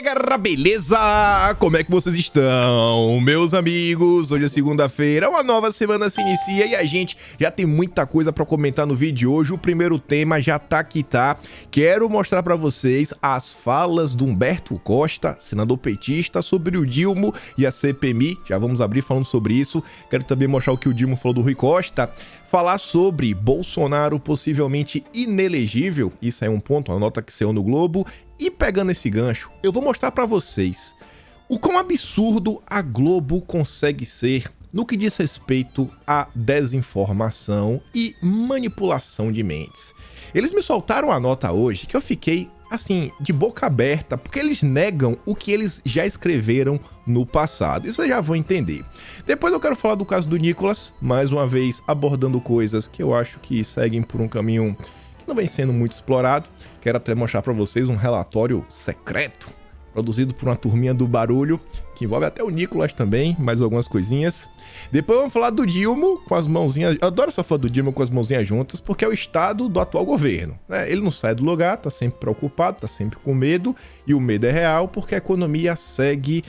aí, galera, beleza? Como é que vocês estão, meus amigos? Hoje é segunda-feira, uma nova semana se inicia e a gente já tem muita coisa pra comentar no vídeo de hoje. O primeiro tema já tá aqui, tá? Quero mostrar pra vocês as falas do Humberto Costa, senador petista, sobre o Dilma e a CPMI. Já vamos abrir falando sobre isso. Quero também mostrar o que o Dilma falou do Rui Costa. Falar sobre Bolsonaro possivelmente inelegível, isso é um ponto, uma nota que saiu no Globo. E pegando esse gancho, eu vou mostrar pra vocês o quão absurdo a Globo consegue ser no que diz respeito à desinformação e manipulação de mentes. Eles me soltaram a nota hoje que eu fiquei, assim, de boca aberta, porque eles negam o que eles já escreveram no passado. Isso eu já vou entender. Depois eu quero falar do caso do Nicolas, mais uma vez abordando coisas que eu acho que seguem por um caminho que não vem sendo muito explorado. Quero até mostrar para vocês um relatório secreto, produzido por uma turminha do barulho, que envolve até o Nicolas também, mais algumas coisinhas. Depois vamos falar do Dilma com as mãozinhas... Eu adoro essa foto do Dilma com as mãozinhas juntas, porque é o estado do atual governo, né? Ele não sai do lugar, tá sempre preocupado, tá sempre com medo, e o medo é real porque a economia segue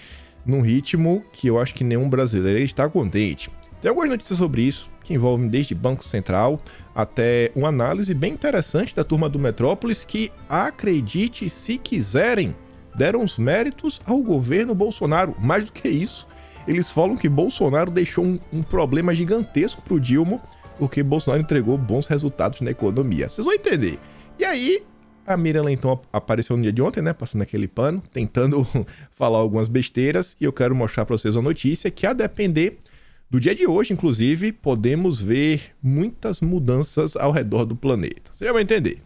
num ritmo que eu acho que nenhum brasileiro está contente. Tem algumas notícias sobre isso, que envolvem desde Banco Central até uma análise bem interessante da turma do Metrópolis, que, acredite se quiserem, deram os méritos ao governo Bolsonaro. Mais do que isso, eles falam que Bolsonaro deixou um problema gigantesco para o Dilma, porque Bolsonaro entregou bons resultados na economia. Vocês vão entender. E aí, a Miriam então apareceu no dia de ontem, né, passando aquele pano, tentando falar algumas besteiras, e eu quero mostrar para vocês uma notícia que, a depender do dia de hoje, inclusive, podemos ver muitas mudanças ao redor do planeta. Você já vai entender.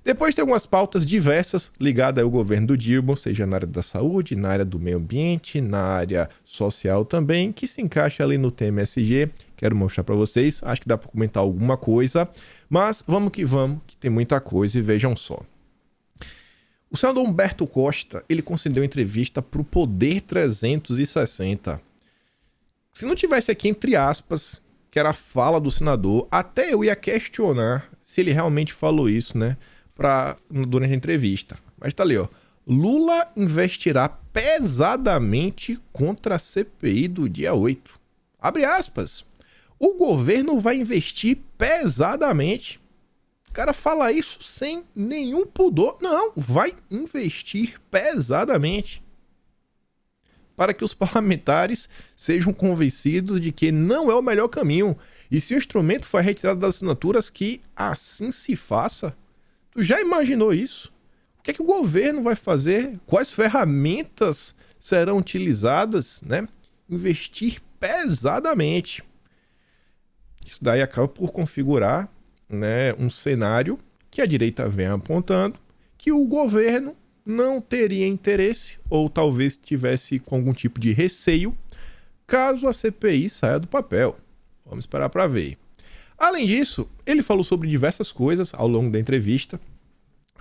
Depois tem algumas pautas diversas ligadas ao governo do Dilma, seja na área da saúde, na área do meio ambiente, na área social também, que se encaixa ali no tema ESG. Quero mostrar para vocês, acho que dá para comentar alguma coisa, mas vamos, que tem muita coisa e vejam só. O senador Humberto Costa, ele concedeu entrevista para o Poder 360. Se não tivesse aqui entre aspas, que era a fala do senador, até eu ia questionar se ele realmente falou isso, né, durante a entrevista. Mas tá ali, ó. Lula investirá pesadamente contra a CPI do dia 8. Abre aspas. O governo vai investir pesadamente. O cara fala isso sem nenhum pudor. Não, vai investir pesadamente, para que os parlamentares sejam convencidos de que não é o melhor caminho. E se o instrumento for retirado das assinaturas, que assim se faça. Tu já imaginou isso? O que é que o governo vai fazer? Quais ferramentas serão utilizadas, né? Investir pesadamente. Isso daí acaba por configurar, né, um cenário que a direita vem apontando, que o governo não teria interesse, ou talvez tivesse com algum tipo de receio, caso a CPI saia do papel. Vamos esperar para ver. Além disso, ele falou sobre diversas coisas ao longo da entrevista.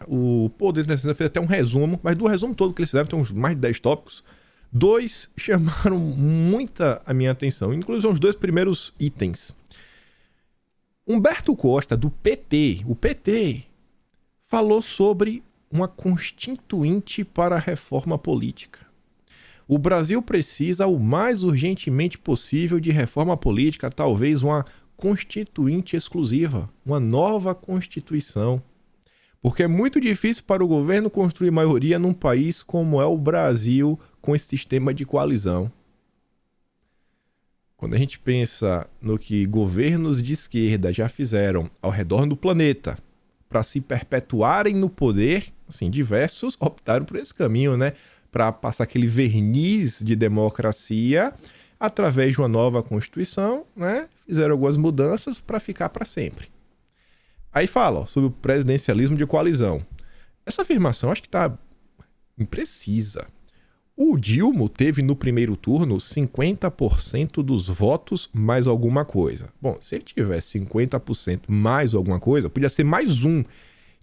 O Poder 360 fez até um resumo, mas do resumo todo que eles fizeram, tem uns mais de 10 tópicos. 2 chamaram muita a minha atenção, inclusive os 2 primeiros itens. Humberto Costa, do PT, o PT, falou sobre uma constituinte para a reforma política. O Brasil precisa o mais urgentemente possível de reforma política, talvez uma constituinte exclusiva, uma nova constituição. Porque é muito difícil para o governo construir maioria num país como é o Brasil, com esse sistema de coalizão. Quando a gente pensa no que governos de esquerda já fizeram ao redor do planeta para se perpetuarem no poder, assim, diversos optaram por esse caminho, né? Para passar aquele verniz de democracia através de uma nova Constituição, né? Fizeram algumas mudanças para ficar para sempre. Aí fala, ó, sobre o presidencialismo de coalizão. Essa afirmação acho que está imprecisa. O Dilma teve no primeiro turno 50% dos votos mais alguma coisa. Bom, se ele tivesse 50% mais alguma coisa, podia ser mais um. Ele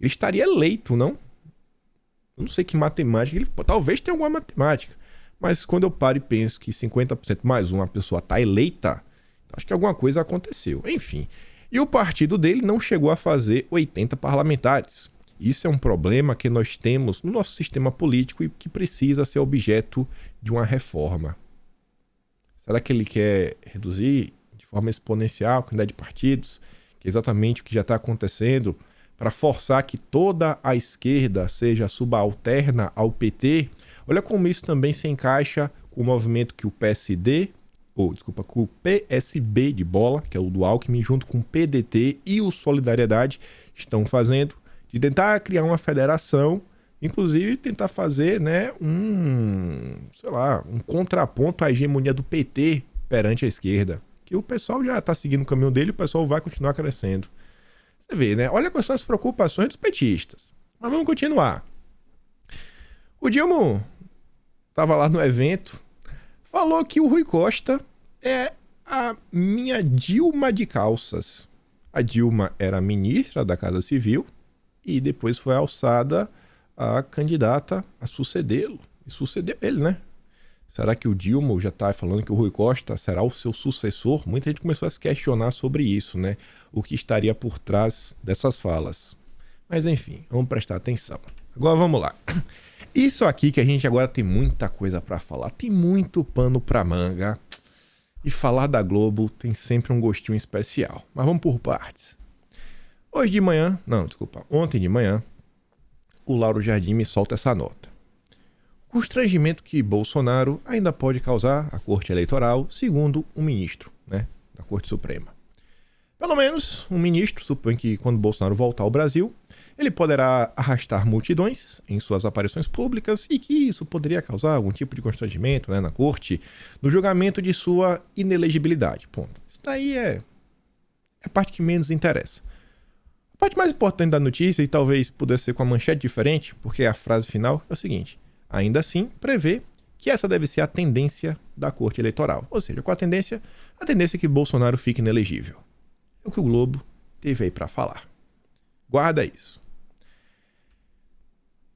estaria eleito, não? Eu não sei que matemática, talvez tenha alguma matemática, mas quando eu paro e penso que 50% mais uma pessoa está eleita, acho que alguma coisa aconteceu. Enfim, e o partido dele não chegou a fazer 80 parlamentares. Isso é um problema que nós temos no nosso sistema político e que precisa ser objeto de uma reforma. Será que ele quer reduzir de forma exponencial a quantidade de partidos, que é exatamente o que já está acontecendo, para forçar que toda a esquerda seja subalterna ao PT? Olha como isso também se encaixa com o movimento que o com o PSB de bola, que é o do Alckmin, junto com o PDT e o Solidariedade, estão fazendo, de tentar criar uma federação, inclusive tentar fazer, né, um contraponto à hegemonia do PT perante a esquerda. Que o pessoal já está seguindo o caminho dele e o pessoal vai continuar crescendo. Você vê, né? Olha quais são as preocupações dos petistas. Mas vamos continuar. O Dilma estava lá no evento, falou que o Rui Costa é a minha Dilma de calças. A Dilma era ministra da Casa Civil e depois foi alçada a candidata a sucedê-lo. E sucedeu ele, né? Será que o Dilma já está falando que o Rui Costa será o seu sucessor? Muita gente começou a se questionar sobre isso, né? O que estaria por trás dessas falas. Mas enfim, vamos prestar atenção. Agora vamos lá. Isso aqui que a gente agora tem muita coisa para falar. Tem muito pano para manga. E falar da Globo tem sempre um gostinho especial. Mas vamos por partes. Ontem de manhã, o Lauro Jardim me solta essa nota. O constrangimento que Bolsonaro ainda pode causar à Corte Eleitoral, segundo um ministro, né, da Corte Suprema. Pelo menos, um ministro supõe que quando Bolsonaro voltar ao Brasil, ele poderá arrastar multidões em suas aparições públicas e que isso poderia causar algum tipo de constrangimento, né, na Corte, no julgamento de sua inelegibilidade. Ponto. Isso daí é a parte que menos interessa. A parte mais importante da notícia, e talvez pudesse ser com a manchete diferente, porque a frase final é o seguinte: ainda assim, prevê que essa deve ser a tendência da Corte Eleitoral. Ou seja, qual a tendência? A tendência é que Bolsonaro fique inelegível. É o que o Globo teve aí para falar. Guarda isso.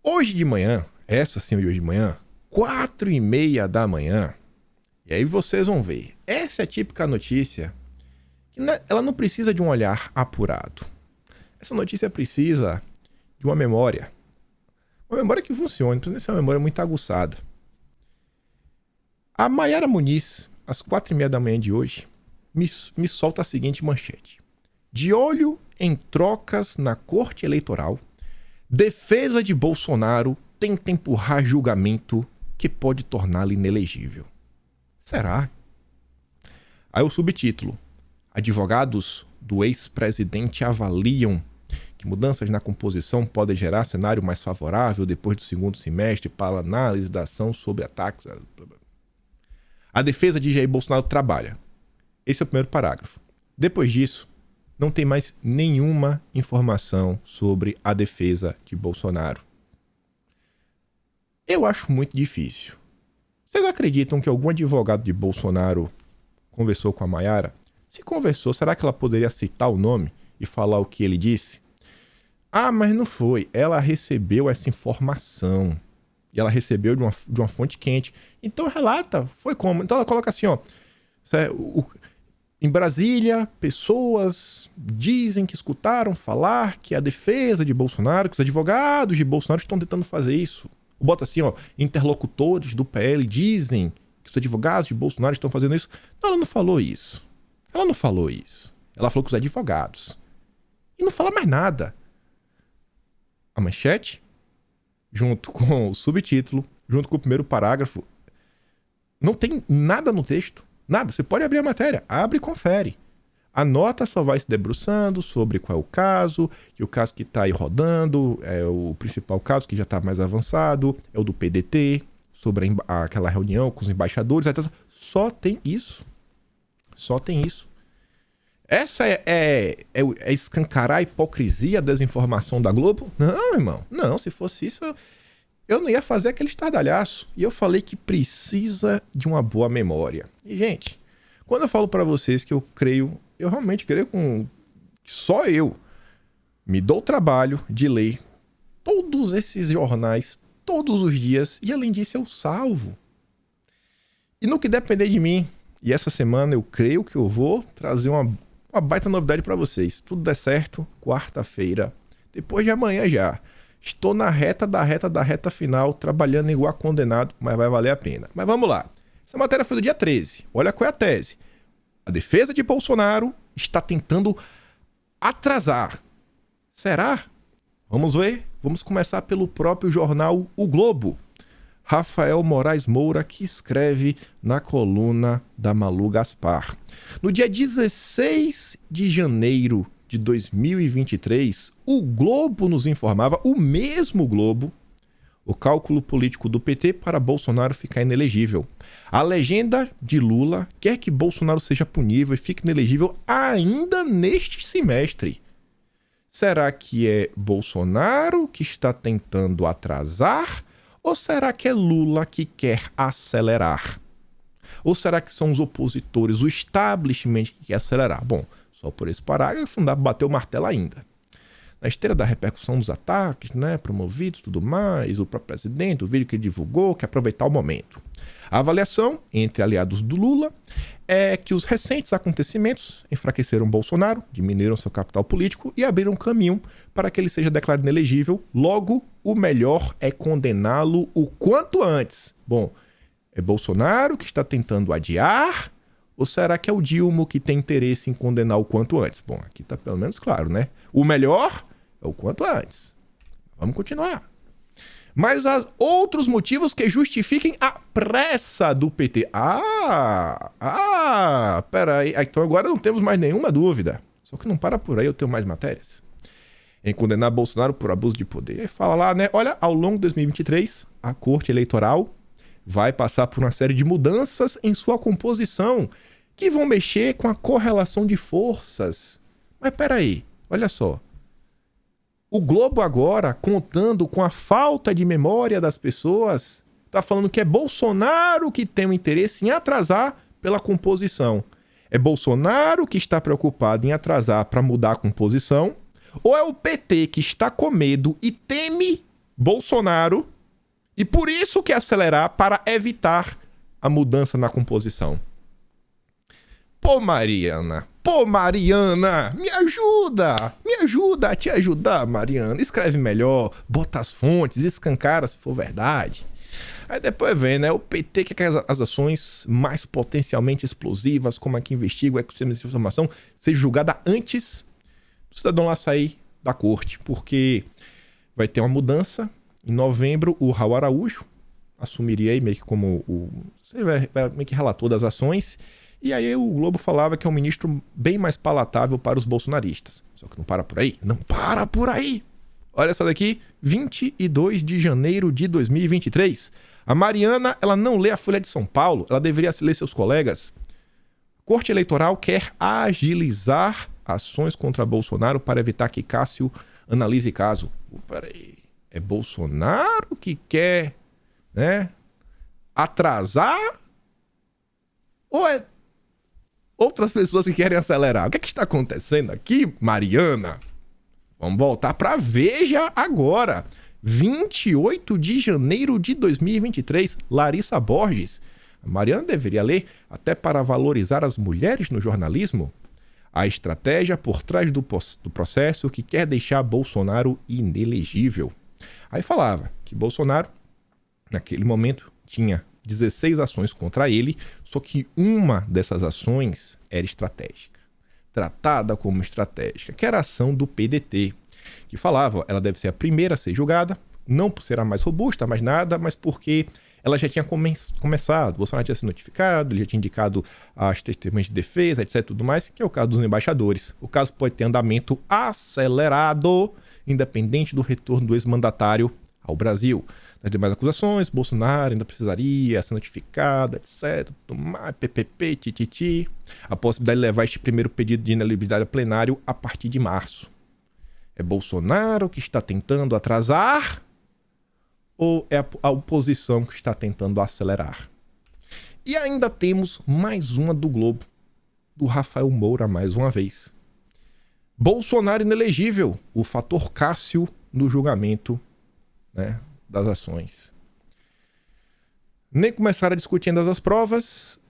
Hoje de manhã, hoje de manhã, 4h30 da manhã, e aí vocês vão ver, essa é a típica notícia que ela não precisa de um olhar apurado. Essa notícia precisa de uma memória. Uma memória que funcione, precisa ser uma memória muito aguçada. A Maiara Muniz, às 4h30 da manhã de hoje, me solta a seguinte manchete. De olho em trocas na Corte Eleitoral, defesa de Bolsonaro tenta empurrar julgamento que pode torná-lo inelegível. Será? Aí o subtítulo. Advogados do ex-presidente avaliam que mudanças na composição podem gerar cenário mais favorável depois do segundo semestre para análise da ação sobre ataques. A defesa de Jair Bolsonaro trabalha. Esse é o primeiro parágrafo. Depois disso, não tem mais nenhuma informação sobre a defesa de Bolsonaro. Eu acho muito difícil. Vocês acreditam que algum advogado de Bolsonaro conversou com a Maiara? Se conversou, será que ela poderia citar o nome e falar o que ele disse? Ah, mas não foi. Ela recebeu essa informação. E ela recebeu de uma fonte quente. Então relata, foi como? Então ela coloca assim, ó. Em Brasília, pessoas dizem que escutaram falar que a defesa de Bolsonaro, que os advogados de Bolsonaro estão tentando fazer isso. Bota assim, ó, interlocutores do PL dizem que os advogados de Bolsonaro estão fazendo isso. Não, ela não falou isso. Ela não falou isso. Ela falou com os advogados. E não fala mais nada. A manchete, junto com o subtítulo, junto com o primeiro parágrafo, não tem nada no texto. Nada. Você pode abrir a matéria. Abre e confere. A nota só vai se debruçando sobre qual é o caso, que o caso que está aí rodando é o principal caso, que já está mais avançado, é o do PDT, sobre aquela reunião com os embaixadores, etc. Só tem isso. Só tem isso. Essa é escancarar a hipocrisia, a desinformação da Globo? Não, irmão. Não, se fosse isso, eu não ia fazer aquele estardalhaço. E eu falei que precisa de uma boa memória. E, gente, quando eu falo pra vocês que eu realmente creio que só eu me dou o trabalho de ler todos esses jornais, todos os dias, e além disso eu salvo. E no que depender de mim, e essa semana eu creio que eu vou trazer uma baita novidade pra vocês. Tudo der certo, quarta-feira, depois de amanhã já. Estou na reta final, trabalhando igual condenado, mas vai valer a pena. Mas vamos lá. Essa matéria foi do dia 13. Olha qual é a tese. A defesa de Bolsonaro está tentando atrasar. Será? Vamos ver. Vamos começar pelo próprio jornal O Globo. Rafael Moraes Moura, que escreve na coluna da Malu Gaspar. No dia 16 de janeiro de 2023, o Globo nos informava, o mesmo Globo, o cálculo político do PT para Bolsonaro ficar inelegível. A legenda de Lula quer que Bolsonaro seja punível e fique inelegível ainda neste semestre. Será que é Bolsonaro que está tentando atrasar? Ou será que é Lula que quer acelerar? Ou será que são os opositores, o establishment que quer acelerar? Bom, só por esse parágrafo não dá para bater o martelo ainda. Na esteira da repercussão dos ataques, promovidos e tudo mais, o próprio presidente, o vídeo que ele divulgou, quer aproveitar o momento. A avaliação entre aliados do Lula é que os recentes acontecimentos enfraqueceram Bolsonaro, diminuíram seu capital político e abriram caminho para que ele seja declarado inelegível. Logo, o melhor é condená-lo o quanto antes. Bom, é Bolsonaro que está tentando adiar ou será que é o Dilma que tem interesse em condenar o quanto antes? Bom, aqui está pelo menos claro, né? O melhor é o quanto antes. Vamos continuar. Mas há outros motivos que justifiquem a pressa do PT. Peraí. Então agora não temos mais nenhuma dúvida. Só que não para por aí, eu tenho mais matérias. Em condenar Bolsonaro por abuso de poder. Aí fala lá, né? Olha, ao longo de 2023, a Corte Eleitoral vai passar por uma série de mudanças em sua composição que vão mexer com a correlação de forças. Mas peraí, olha só. O Globo agora, contando com a falta de memória das pessoas, está falando que é Bolsonaro que tem o interesse em atrasar pela composição. É Bolsonaro que está preocupado em atrasar para mudar a composição? Ou é o PT que está com medo e teme Bolsonaro e por isso quer acelerar para evitar a mudança na composição? Pô, Mariana, me ajuda a te ajudar, Mariana. Escreve melhor, bota as fontes, escancara se for verdade. Aí depois vem, né? O PT quer que as ações mais potencialmente explosivas, como a que investiga o ecossistema de informação, seja julgada antes do cidadão lá sair da corte, porque vai ter uma mudança. Em novembro, o Raul Araújo assumiria aí meio que como meio que relator das ações. E aí o Globo falava que é um ministro bem mais palatável para os bolsonaristas. Só que não para por aí. Não para por aí! Olha essa daqui, 22 de janeiro de 2023. A Mariana, ela não lê a Folha de São Paulo, ela deveria ler seus colegas. Corte Eleitoral quer agilizar ações contra Bolsonaro para evitar que Cássio analise caso. Peraí, é Bolsonaro que quer, atrasar? Ou é outras pessoas que querem acelerar? O que é que está acontecendo aqui, Mariana? Vamos voltar para Veja agora. 28 de janeiro de 2023, Larissa Borges. A Mariana deveria ler até para valorizar as mulheres no jornalismo. A estratégia por trás do processo que quer deixar Bolsonaro inelegível. Aí falava que Bolsonaro, naquele momento, tinha 16 ações contra ele, só que uma dessas ações era estratégica, tratada como estratégica, que era a ação do PDT, que falava, ela deve ser a primeira a ser julgada, não por ser a mais robusta, mais nada, mas porque ela já tinha começado, Bolsonaro tinha sido notificado, ele já tinha indicado as testemunhas de defesa, etc, tudo mais, que é o caso dos embaixadores. O caso pode ter andamento acelerado, independente do retorno do ex-mandatário ao Brasil. Nas demais acusações, Bolsonaro ainda precisaria ser notificado, etc. Tomar PPP, tititi. A possibilidade de levar este primeiro pedido de inelegibilidade a plenário a partir de março. É Bolsonaro que está tentando atrasar ou é a oposição que está tentando acelerar? E ainda temos mais uma do Globo, do Rafael Moura mais uma vez. Bolsonaro inelegível, o fator Cássio no julgamento, das ações. Nem começaram a discutir ainda as provas,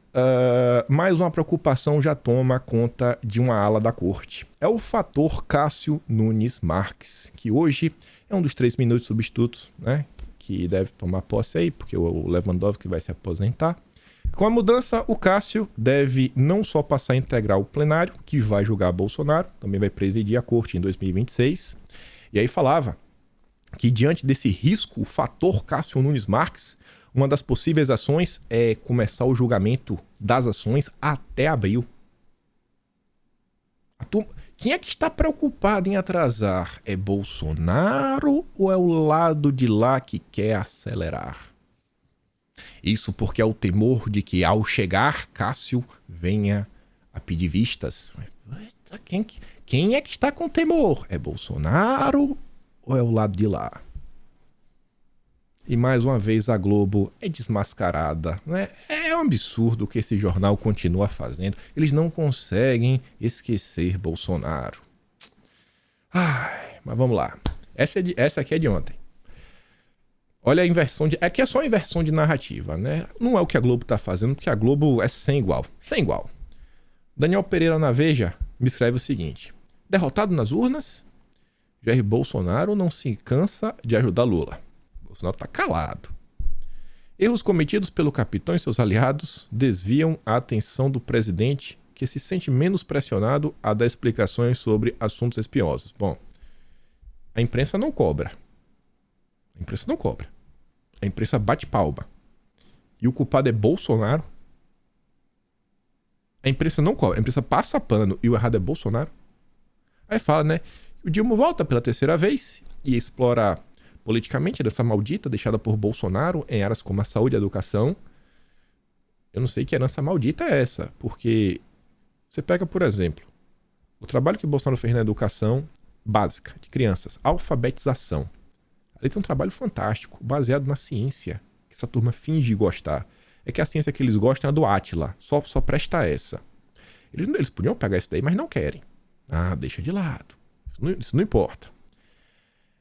mais uma preocupação já toma conta de uma ala da corte. É o fator Cássio Nunes Marques, que hoje é um dos 3 minutos substitutos, né? Que deve tomar posse aí, porque o Lewandowski vai se aposentar. Com a mudança, o Cássio deve não só passar a integrar o plenário, que vai julgar Bolsonaro, também vai presidir a corte em 2026. E aí falava que diante desse risco, o fator Cássio Nunes Marques, uma das possíveis ações é começar o julgamento das ações até abril. Quem é que está preocupado em atrasar? É Bolsonaro ou é o lado de lá que quer acelerar? Isso porque é o temor de que, ao chegar, Cássio venha a pedir vistas. Quem é que está com temor? É Bolsonaro ou é o lado de lá? E mais uma vez a Globo é desmascarada, né? É um absurdo o que esse jornal continua fazendo. Eles não conseguem esquecer Bolsonaro. Ai, mas vamos lá. Essa aqui é de ontem. Olha a inversão de... Aqui é só a inversão de narrativa, né? Não é o que a Globo tá fazendo, porque a Globo é sem igual. Sem igual. Daniel Pereira na Veja me escreve o seguinte. Derrotado nas urnas, Jair Bolsonaro não se cansa de ajudar Lula. Bolsonaro tá calado. Erros cometidos pelo capitão e seus aliados desviam a atenção do presidente, que se sente menos pressionado a dar explicações sobre assuntos espinhosos. Bom, a imprensa não cobra. A imprensa não cobra. A imprensa bate palma. E o culpado é Bolsonaro. A imprensa não cobra. A imprensa passa pano e o errado é Bolsonaro. Aí fala, né? O Dilma volta pela 3ª vez e explora politicamente dessa maldita deixada por Bolsonaro em áreas como a saúde e a educação. Eu não sei que herança maldita é essa, porque você pega, por exemplo, o trabalho que Bolsonaro fez na educação básica de crianças, alfabetização. Ali tem um trabalho fantástico, baseado na ciência, que essa turma finge gostar. É que a ciência que eles gostam é a do Átila, só presta essa. Eles podiam pegar isso daí, mas não querem. Ah, deixa de lado. Isso não importa.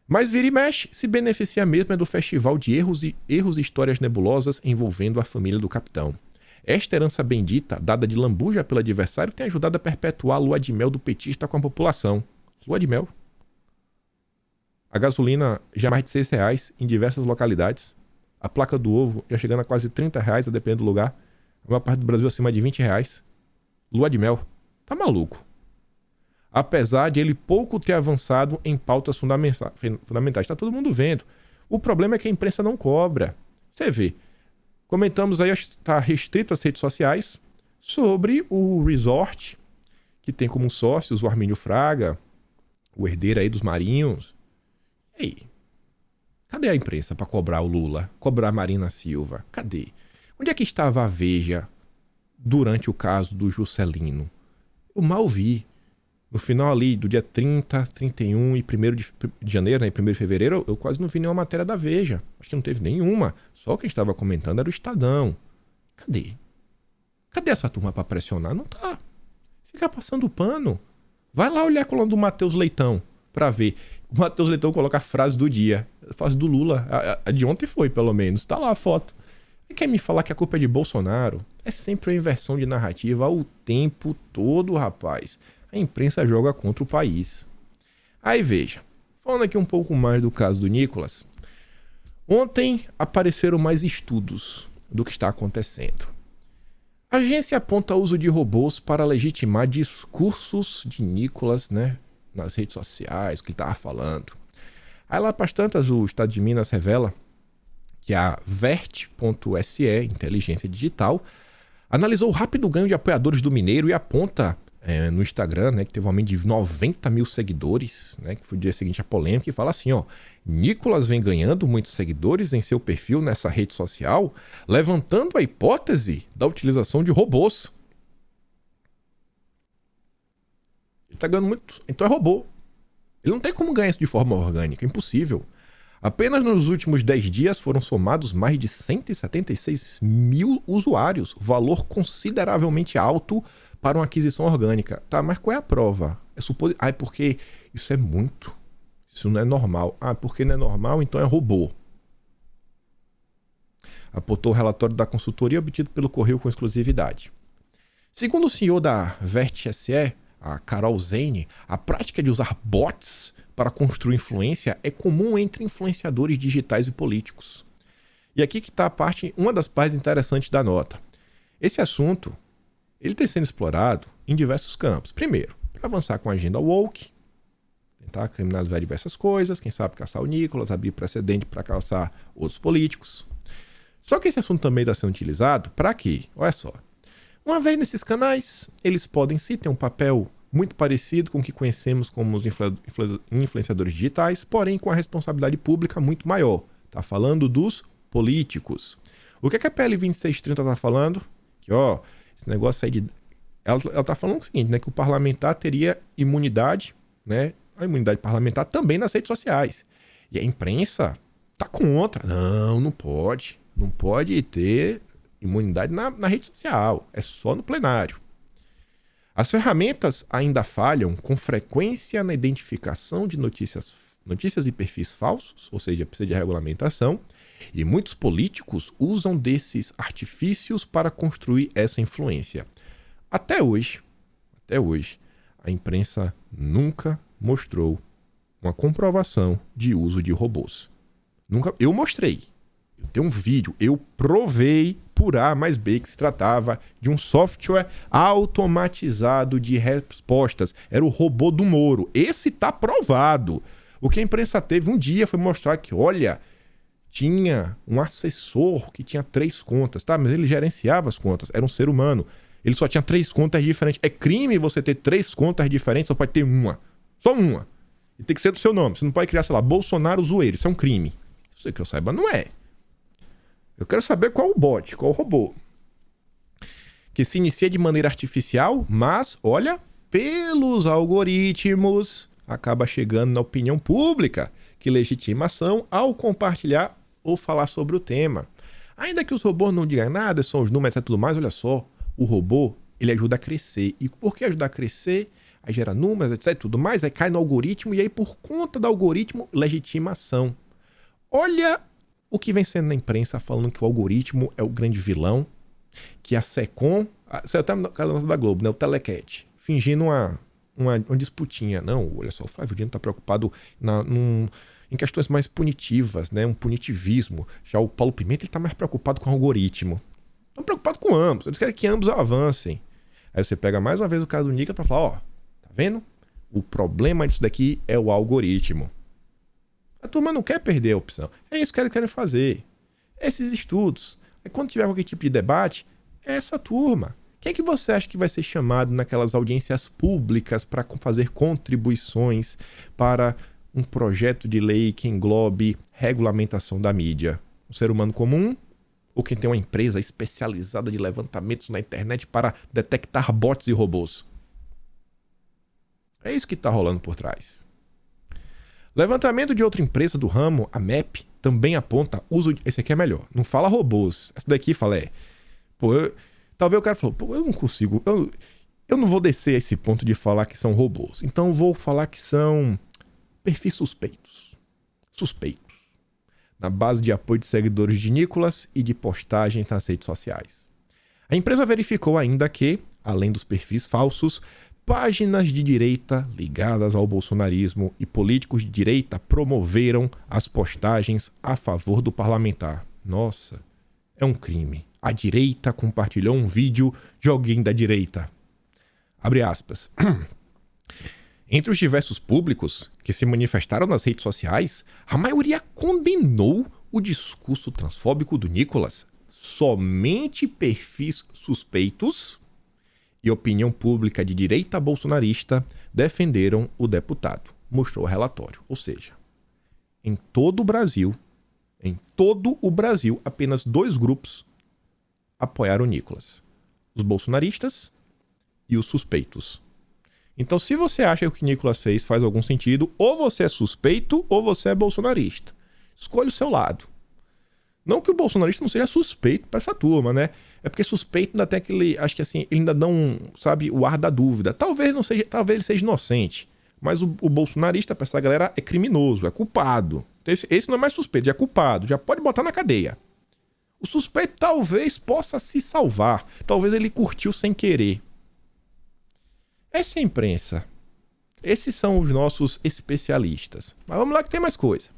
Mas vira e mexe, se beneficia mesmo é do festival de erros e histórias nebulosas envolvendo a família do capitão. Esta herança bendita, dada de lambuja pelo adversário, tem ajudado a perpetuar a lua de mel do petista com a população. Lua de mel. A gasolina já mais de R$6 em diversas localidades. A placa do ovo já chegando a quase R$30, a depender do lugar. A maior parte do Brasil acima de R$20. Lua de mel. Tá maluco. Apesar de ele pouco ter avançado em pautas fundamentais. Tá todo mundo vendo. O problema é que a imprensa não cobra. Você vê. Comentamos aí, está restrito às redes sociais, sobre o resort que tem como sócios o Armínio Fraga, o herdeiro aí dos Marinhos. E aí? Cadê a imprensa para cobrar o Lula? Cobrar a Marina Silva? Cadê? Onde é que estava a Veja durante o caso do Juscelino? Eu mal vi. No final ali do dia 30, 31 e 1º de janeiro, né, e 1º de fevereiro, eu quase não vi nenhuma matéria da Veja. Acho que não teve nenhuma. Só quem estava comentando era o Estadão. Cadê? Cadê essa turma para pressionar? Não tá. Fica passando pano. Vai lá olhar a coluna do Matheus Leitão para ver. O Matheus Leitão coloca a frase do dia. A frase do Lula. A de ontem foi, pelo menos. Tá lá a foto. E quer me falar que a culpa é de Bolsonaro? É sempre uma inversão de narrativa o tempo todo, rapaz. A imprensa joga contra o país. Aí veja, falando aqui um pouco mais do caso do Nicolas, ontem apareceram mais estudos do que está acontecendo. A agência aponta o uso de robôs para legitimar discursos de Nicolas, né, nas redes sociais, o que ele estava falando. Aí lá para as tantas, o Estado de Minas revela que a Vert.se, Inteligência Digital, analisou o rápido ganho de apoiadores do Mineiro e aponta no Instagram, né, que teve um aumento de 90 mil seguidores, né, que foi o dia seguinte a polêmica, e fala assim, ó, Nicolas vem ganhando muitos seguidores em seu perfil nessa rede social, levantando a hipótese da utilização de robôs. Ele tá ganhando muito, então é robô. Ele não tem como ganhar isso de forma orgânica, é impossível. Apenas nos últimos 10 dias foram somados mais de 176 mil usuários, valor consideravelmente alto para uma aquisição orgânica. Tá, mas qual é a prova? É porque isso é muito. Isso não é normal. Ah, porque não é normal, então é robô. apontou o relatório da consultoria obtido pelo Correio com exclusividade. Segundo o CEO da VertSE, a Carol Zane, a prática de usar bots para construir influência é comum entre influenciadores digitais e políticos. E aqui que está uma das partes interessantes da nota. Esse assunto ele tem sendo explorado em diversos campos. Primeiro, para avançar com a agenda woke, tentar criminalizar diversas coisas, quem sabe caçar o Nicolas, abrir precedente para caçar outros políticos. Só que esse assunto também está sendo utilizado para quê? Olha só. Uma vez nesses canais, eles podem sim ter um papel muito parecido com o que conhecemos como os influenciadores digitais, porém com a responsabilidade pública muito maior. Está falando dos políticos. O que a PL 2630 está falando? Que, esse negócio aí de... Ela está falando o seguinte, né? Que o parlamentar teria imunidade, né? A imunidade parlamentar também nas redes sociais. E a imprensa está contra. Não pode. Não pode ter imunidade na rede social. É só no plenário. As ferramentas ainda falham com frequência na identificação de notícias e perfis falsos, ou seja, precisa de regulamentação, e muitos políticos usam desses artifícios para construir essa influência. Até hoje, a imprensa nunca mostrou uma comprovação de uso de robôs. Eu mostrei. Eu tenho um vídeo, eu provei por A mais B que se tratava de um software automatizado de respostas. Era o robô do Moro. Esse tá provado. O que a imprensa teve um dia foi mostrar que, olha, tinha um assessor que tinha 3 contas, tá? Mas ele gerenciava as contas, era um ser humano. Ele só tinha 3 contas diferentes. É crime você ter 3 contas diferentes, só pode ter uma. Só uma. E tem que ser do seu nome. Você não pode criar, sei lá, Bolsonaro Zoeiro. Isso é um crime. Isso que eu saiba, não é. Eu quero saber qual o bot, qual o robô. Que se inicia de maneira artificial, mas, olha, pelos algoritmos, acaba chegando na opinião pública, que legitima ação ao compartilhar ou falar sobre o tema. Ainda que os robôs não digam nada, são os números e tudo mais, olha só, o robô, ele ajuda a crescer. E por que ajudar a crescer? Aí gera números, etc, e tudo mais, aí cai no algoritmo, e aí por conta do algoritmo, legitima ação. Olha o que vem sendo na imprensa falando que o algoritmo é o grande vilão, que a SECOM, saiu até no canal da Globo, né, o Telecat, fingindo uma disputinha. Não, olha só, o Flávio Dino está preocupado em questões mais punitivas, né, um punitivismo. Já o Paulo Pimenta ele está mais preocupado com o algoritmo. Estão preocupados com ambos, eles querem que ambos avancem. Aí você pega mais uma vez o caso do Nica para falar, tá vendo? O problema disso daqui é o algoritmo. A turma não quer perder a opção. É isso que eles querem fazer. Esses estudos. Aí quando tiver qualquer tipo de debate, é essa turma. Quem é que você acha que vai ser chamado naquelas audiências públicas para fazer contribuições para um projeto de lei que englobe regulamentação da mídia? Um ser humano comum? Ou quem tem uma empresa especializada de levantamentos na internet para detectar bots e robôs? É isso que está rolando por trás. Levantamento de outra empresa do ramo, a MEP, também aponta uso de... Esse aqui é melhor. Não fala robôs. Essa daqui fala talvez o cara falou, eu não consigo, eu não vou descer a esse ponto de falar que são robôs. Então eu vou falar que são perfis suspeitos. Na base de apoio de seguidores de Nicolas e de postagens nas redes sociais. A empresa verificou ainda que, além dos perfis falsos, páginas de direita ligadas ao bolsonarismo e políticos de direita promoveram as postagens a favor do parlamentar. Nossa, é um crime. A direita compartilhou um vídeo de alguém da direita. Abre aspas. Entre os diversos públicos que se manifestaram nas redes sociais, a maioria condenou o discurso transfóbico do Nicolas. Somente perfis suspeitos e opinião pública de direita bolsonarista defenderam o deputado, mostrou o relatório. Ou seja, em todo o Brasil, apenas 2 grupos apoiaram o Nicolas. Os bolsonaristas e os suspeitos. Então, se você acha que o que o Nicolas fez faz algum sentido, ou você é suspeito ou você é bolsonarista. Escolha o seu lado. Não que o bolsonarista não seja suspeito para essa turma, né? É porque suspeito ainda tem aquele... Acho que assim, ele ainda dá o ar da dúvida. Talvez ele seja inocente. Mas o bolsonarista, para essa galera, é criminoso, é culpado. Então, esse não é mais suspeito, já é culpado. Já pode botar na cadeia. O suspeito talvez possa se salvar. Talvez ele curtiu sem querer. Essa é a imprensa. Esses são os nossos especialistas. Mas vamos lá que tem mais coisa.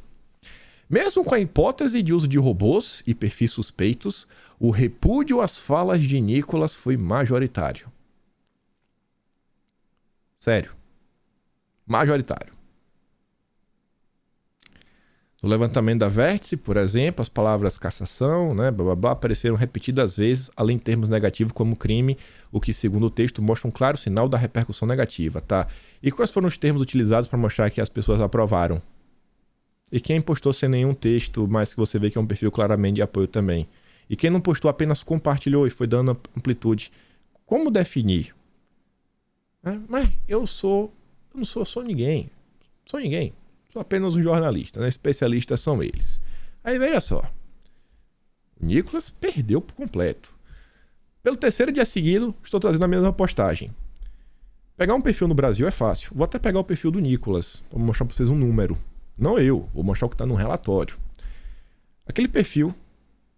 Mesmo com a hipótese de uso de robôs e perfis suspeitos, o repúdio às falas de Nicolas foi majoritário. Sério. Majoritário. No levantamento da Vértice, por exemplo, as palavras cassação, blá blá blá, apareceram repetidas vezes, além de termos negativos como crime, o que, segundo o texto, mostra um claro sinal da repercussão negativa, tá? E quais foram os termos utilizados para mostrar que as pessoas aprovaram? E quem postou sem nenhum texto, mas que você vê que é um perfil claramente de apoio também? E quem não postou apenas compartilhou e foi dando amplitude? Como definir? Mas eu não sou ninguém. Sou ninguém. Sou apenas um jornalista, né? Especialistas são eles. Aí veja só. O Nicolas perdeu por completo. Pelo terceiro dia seguido, estou trazendo a mesma postagem. Pegar um perfil no Brasil é fácil. Vou até pegar o perfil do Nicolas, para mostrar para vocês um número. Não eu, vou mostrar o que está no relatório. Aquele perfil,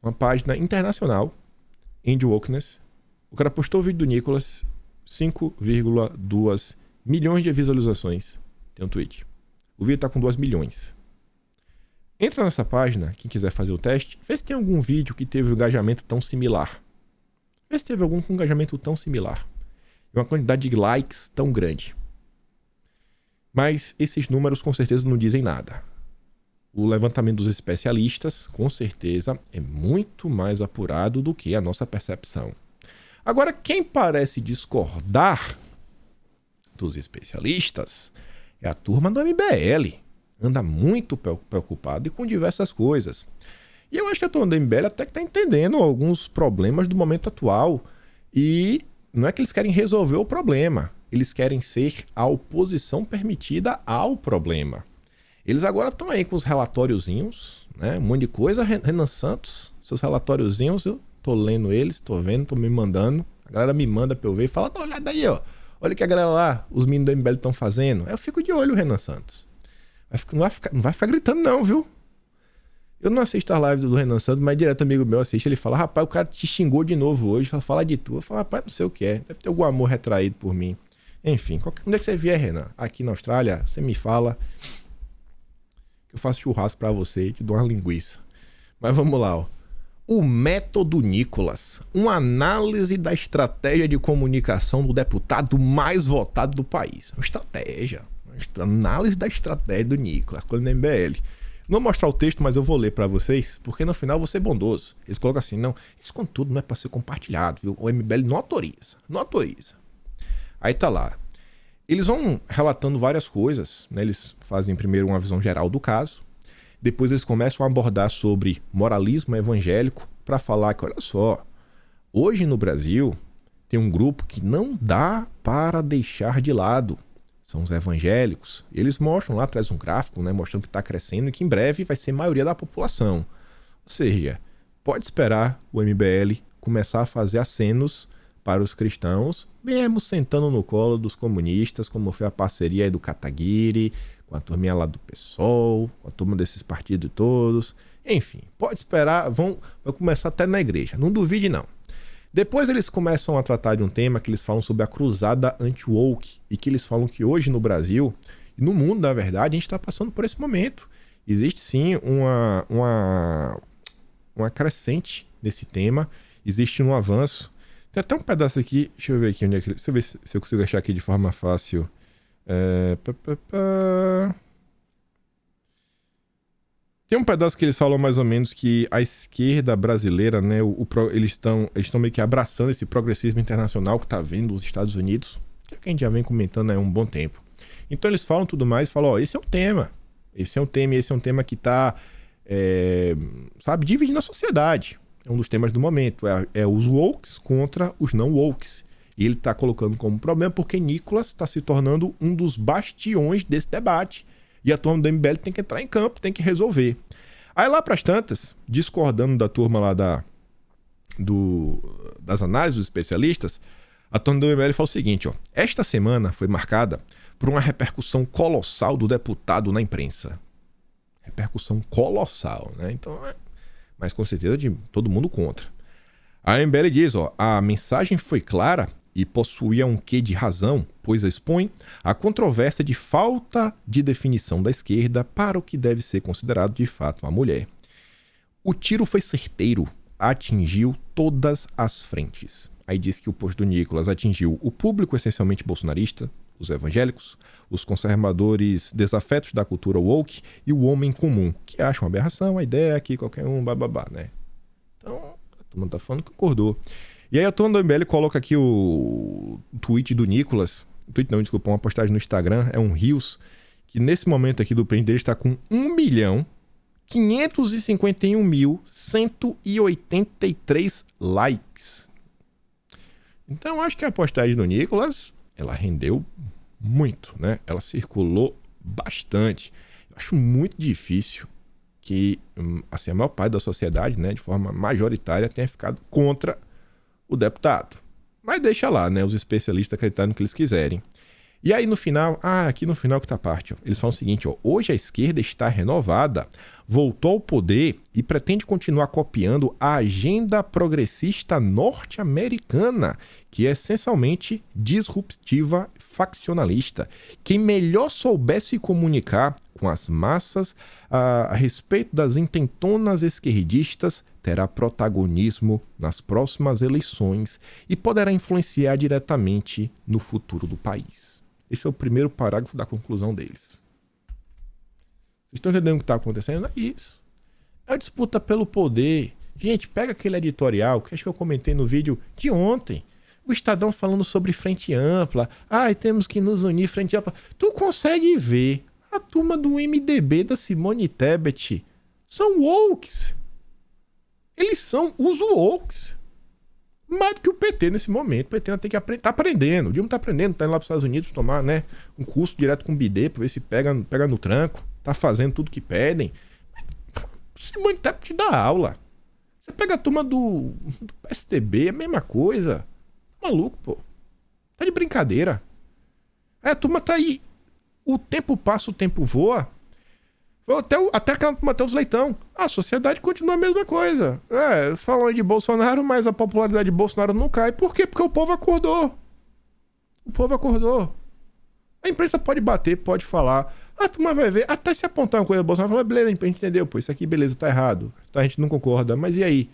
uma página internacional, End Wokeness. O cara postou o vídeo do Nicolas, 5,2 milhões de visualizações. Tem um tweet. O vídeo está com 2 milhões. Entra nessa página, quem quiser fazer o teste, vê se tem algum vídeo que teve um engajamento tão similar. Vê se teve algum com engajamento tão similar. E uma quantidade de likes tão grande. Mas esses números com certeza não dizem nada. O levantamento dos especialistas, com certeza, é muito mais apurado do que a nossa percepção. Agora, quem parece discordar dos especialistas é a turma do MBL. Anda muito preocupado e com diversas coisas. E eu acho que a turma do MBL até que está entendendo alguns problemas do momento atual. E não é que eles querem resolver o problema. Eles querem ser a oposição permitida ao problema. Eles agora estão aí com os relatóriozinhos, né? Um monte de coisa. Renan Santos, seus relatóriozinhos, eu tô lendo eles, tô vendo, tô me mandando. A galera me manda pra eu ver e fala, dá uma olhada aí, ó. Olha o que a galera lá, os meninos do MBL estão fazendo. Aí eu fico de olho, Renan Santos. Não vai ficar gritando não, viu? Eu não assisto a live do Renan Santos, mas direto amigo meu assiste. Ele fala, rapaz, o cara te xingou de novo hoje. Fala de tu. Eu falo, rapaz, não sei o que é. Deve ter algum amor retraído por mim. Enfim, onde é que você vier, Renan? Aqui na Austrália, você me fala que eu faço churrasco pra você e te dou uma linguiça. Mas vamos lá, ó. O método Nicolas, uma análise da estratégia de comunicação do deputado mais votado do país. Uma estratégia, análise da estratégia do Nicolas, quando no MBL. Não vou mostrar o texto, mas eu vou ler para vocês, porque no final eu vou ser bondoso. Eles colocam assim, não, esse conteúdo não é para ser compartilhado, viu? O MBL não autoriza, não autoriza. Aí tá lá. Eles vão relatando várias coisas, né? Eles fazem primeiro uma visão geral do caso. Depois eles começam a abordar sobre moralismo evangélico para falar que, olha só, hoje no Brasil tem um grupo que não dá para deixar de lado. São os evangélicos. Eles mostram lá, traz um gráfico, né, mostrando que está crescendo e que em breve vai ser a maioria da população. Ou seja, pode esperar o MBL começar a fazer acenos para os cristãos, mesmo sentando no colo dos comunistas, como foi a parceria aí do Kataguiri, com a turminha lá do PSOL, com a turma desses partidos todos. Enfim, pode esperar, vão começar até na igreja, não duvide não. Depois eles começam a tratar de um tema que eles falam sobre a cruzada anti-woke, e que eles falam que hoje no Brasil, e no mundo na verdade, a gente está passando por esse momento. Existe sim uma crescente nesse tema, existe um avanço. Tem até um pedaço aqui, deixa eu ver aqui onde é que... Deixa eu ver se eu consigo achar aqui de forma fácil. Tem um pedaço que eles falam mais ou menos que a esquerda brasileira, né, eles estão meio que abraçando esse progressismo internacional que está vindo dos Estados Unidos, que é o que a gente já vem comentando há um bom tempo. Então eles falam tudo mais, falam, ó, esse é um tema que está, sabe, dividindo a sociedade. É um dos temas do momento, é os wokes contra os não wokes. E ele está colocando como problema porque Nicolas está se tornando um dos bastiões desse debate. E a turma do MBL tem que entrar em campo, tem que resolver. Aí lá para as tantas, discordando da turma lá das análises dos especialistas, a turma do MBL fala o seguinte, ó, esta semana foi marcada por uma repercussão colossal do deputado na imprensa. Repercussão colossal, né? Então, mas com certeza de todo mundo contra. A MBL diz, a mensagem foi clara e possuía um quê de razão, pois expõe a controvérsia de falta de definição da esquerda para o que deve ser considerado de fato uma mulher. O tiro foi certeiro, atingiu todas as frentes. Aí diz que o post do Nicolas atingiu o público essencialmente bolsonarista, os evangélicos, os conservadores desafetos da cultura woke e o homem comum, que acham uma aberração a ideia que qualquer um bababá, né? Então, a turma tá falando que concordou. E aí a turma do MBL coloca aqui o tweet do Nicolas, uma postagem no Instagram, é um Reels, que nesse momento aqui do print dele está com 1.551.183 likes. Então acho que a postagem do Nicolas, ela rendeu muito, né? Ela circulou bastante. Eu acho muito difícil que assim, a maior parte da sociedade, né, de forma majoritária, tenha ficado contra o deputado. Mas deixa lá, né? Os especialistas acreditarem no que eles quiserem. E aí no final, aqui no final que tá a parte, eles falam o seguinte, hoje a esquerda está renovada, voltou ao poder e pretende continuar copiando a agenda progressista norte-americana, que é essencialmente disruptiva e faccionalista. Quem melhor soubesse comunicar com as massas a respeito das intentonas esquerdistas terá protagonismo nas próximas eleições e poderá influenciar diretamente no futuro do país. Esse é o primeiro parágrafo da conclusão deles. Vocês estão entendendo o que está acontecendo? É isso. É a disputa pelo poder. Gente, pega aquele editorial que acho que eu comentei no vídeo de ontem. O Estadão falando sobre frente ampla. Temos que nos unir frente ampla. Tu consegue ver a turma do MDB da Simone Tebet são wokes. Eles são os wokes. Mais do que o PT nesse momento. O PT não tem que aprender. Tá aprendendo. O Dilma tá aprendendo. Tá indo lá pros Estados Unidos tomar, né, um curso direto com o BD pra ver se pega no tranco. Tá fazendo tudo que pedem. Simone Tebet te dá aula. Você pega a turma do PSDB, é a mesma coisa. Tá maluco, pô. Tá de brincadeira. A turma tá aí. O tempo passa, o tempo voa. Até aquela do Matheus Leitão. A sociedade continua a mesma coisa. Falam de Bolsonaro, mas a popularidade de Bolsonaro não cai. Por quê? Porque o povo acordou. O povo acordou. A imprensa pode bater, pode falar. A turma vai ver. Até se apontar uma coisa do Bolsonaro, fala, beleza, a gente entendeu, pô, isso aqui, beleza, tá errado. A gente não concorda. Mas e aí?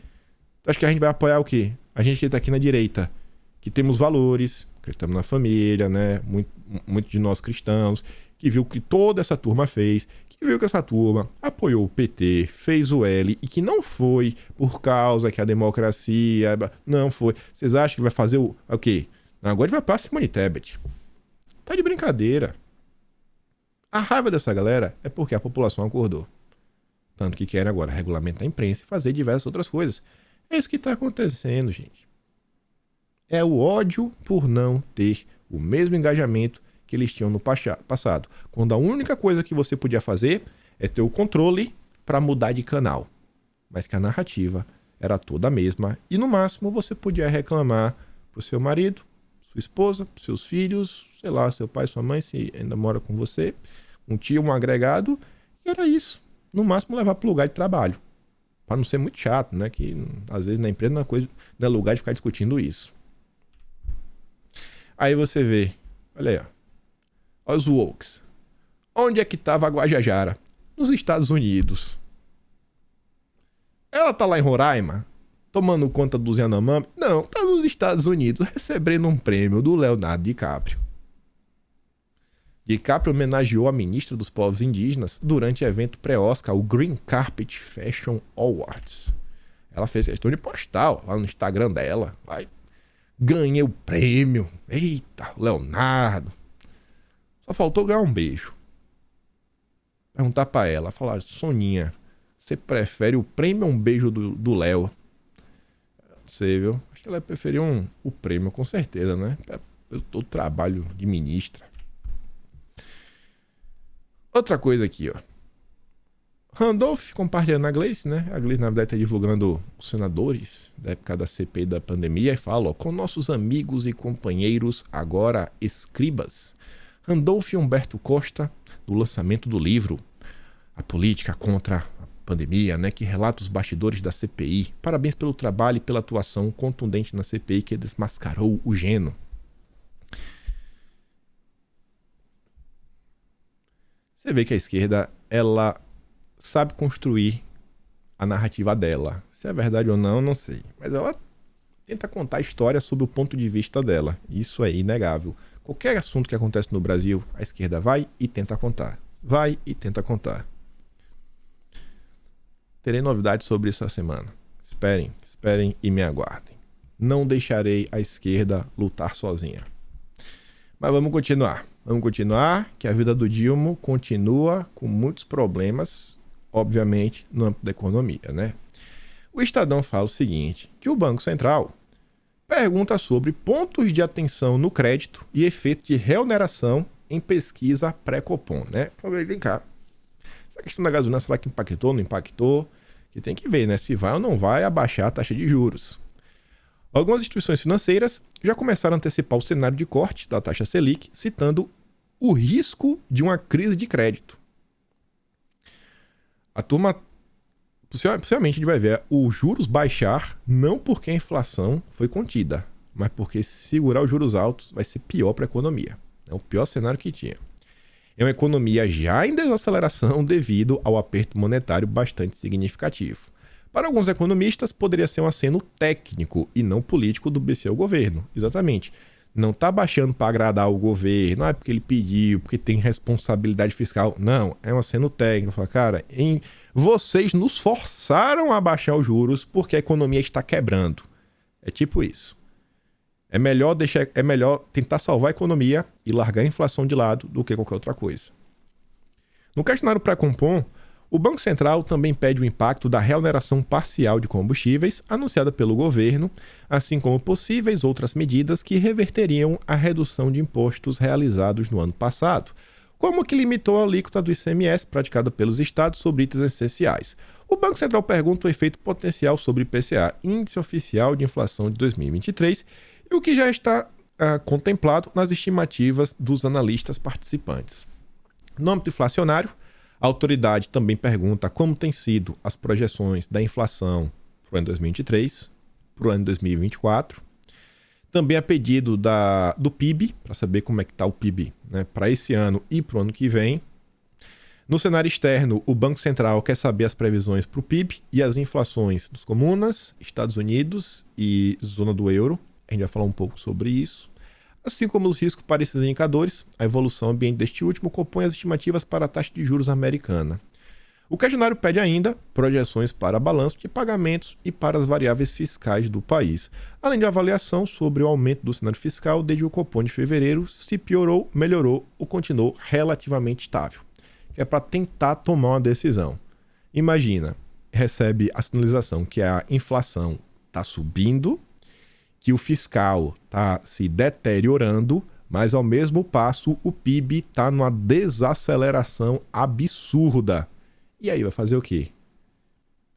Acho que a gente vai apoiar o quê? A gente que tá aqui na direita, que temos valores, acreditamos na família, né? Muitos de nós cristãos, que viu o que toda essa turma fez, que viu que essa turma apoiou o PT, fez o L e que não foi por causa que a democracia... Não foi. Vocês acham que vai fazer o quê? Agora vai pra Simone Tebet. Tá de brincadeira. A raiva dessa galera é porque a população acordou. Tanto que querem agora regulamentar a imprensa e fazer diversas outras coisas. É isso que tá acontecendo, gente. É o ódio por não ter o mesmo engajamento que eles tinham no passado. Quando a única coisa que você podia fazer é ter o controle para mudar de canal. Mas que a narrativa era toda a mesma. E no máximo você podia reclamar pro seu marido, sua esposa, pros seus filhos, sei lá, seu pai, sua mãe, se ainda mora com você, um tio, um agregado. E era isso. No máximo levar pro lugar de trabalho. Para não ser muito chato, né? Que às vezes na empresa não é lugar de ficar discutindo isso. Aí você vê, olha aí, olha os wokes. Onde é que tava a Guajajara? Nos Estados Unidos. Ela tá lá em Roraima, tomando conta dos Yanomami? Não, tá nos Estados Unidos, recebendo um prêmio do Leonardo DiCaprio. DiCaprio homenageou a ministra dos povos indígenas durante o evento pré-Oscar, o Green Carpet Fashion Awards. Ela fez questão de postar lá no Instagram dela. Ganhei o prêmio. Eita, Leonardo. Só faltou ganhar um beijo. Perguntar pra ela, falar, Soninha, você prefere o prêmio ou um beijo do Léo? Não sei, viu? Acho que ela preferiu o prêmio, com certeza, né? Pelo trabalho de ministra. Outra coisa aqui, ó. Randolph compartilhando a Gleice, né? A Gleice, na verdade, está divulgando os senadores da época da CPI da pandemia e fala, ó, com nossos amigos e companheiros, agora escribas. Randolph e Humberto Costa, no lançamento do livro A Política contra a pandemia, né, que relata os bastidores da CPI. Parabéns pelo trabalho e pela atuação contundente na CPI que desmascarou o Geno. Você vê que a esquerda, ela sabe construir a narrativa dela. Se é verdade ou não, não sei. Mas ela tenta contar a história sob o ponto de vista dela. Isso é inegável. Qualquer assunto que acontece no Brasil, a esquerda vai e tenta contar. Vai e tenta contar. Terei novidades sobre isso essa semana. Esperem e me aguardem. Não deixarei a esquerda lutar sozinha. Mas vamos continuar. Vamos continuar, que a vida do Dilma continua com muitos problemas, obviamente, no âmbito da economia, né? O Estadão fala o seguinte, que o Banco Central pergunta sobre pontos de atenção no crédito e efeito de reoneração em pesquisa pré-Copom, né? Vem cá. Essa questão da gasolina, será que impactou, não impactou? Que tem que ver, né? Se vai ou não vai abaixar a taxa de juros. Algumas instituições financeiras já começaram a antecipar o cenário de corte da taxa Selic, citando o risco de uma crise de crédito. A turma, possivelmente, a gente vai ver os juros baixar, não porque a inflação foi contida, mas porque segurar os juros altos vai ser pior para a economia. É o pior cenário que tinha. É uma economia já em desaceleração devido ao aperto monetário bastante significativo. Para alguns economistas, poderia ser um aceno técnico e não político do BC ao governo. Exatamente. Não está baixando para agradar o governo, não é porque ele pediu, porque tem responsabilidade fiscal. Não, é um aceno técnico. Fala, cara, vocês nos forçaram a baixar os juros porque a economia está quebrando. É tipo isso. É melhor tentar salvar a economia e largar a inflação de lado do que qualquer outra coisa. No questionário pré-Copom, o Banco Central também pede o impacto da reoneração parcial de combustíveis anunciada pelo governo, assim como possíveis outras medidas que reverteriam a redução de impostos realizados no ano passado, como que limitou a alíquota do ICMS praticada pelos estados sobre itens essenciais. O Banco Central pergunta o efeito potencial sobre o IPCA, Índice Oficial de Inflação de 2023, e o que já está contemplado nas estimativas dos analistas participantes. No âmbito inflacionário, a autoridade também pergunta como têm sido as projeções da inflação para o ano 2023, para o ano 2024. Também a pedido do PIB, para saber como é que está o PIB, né, para esse ano e para o ano que vem. No cenário externo, o Banco Central quer saber as previsões para o PIB e as inflações dos comunas, Estados Unidos e zona do euro. A gente vai falar um pouco sobre isso. Assim como os riscos para esses indicadores, a evolução ambiente deste último compõe as estimativas para a taxa de juros americana. O questionário pede ainda projeções para balanço de pagamentos e para as variáveis fiscais do país, além de avaliação sobre o aumento do cenário fiscal desde o Copom de fevereiro, se piorou, melhorou ou continuou relativamente estável, que é para tentar tomar uma decisão. Imagina, recebe a sinalização que a inflação está subindo, que o fiscal está se deteriorando, mas ao mesmo passo o PIB está numa desaceleração absurda. E aí vai fazer o quê?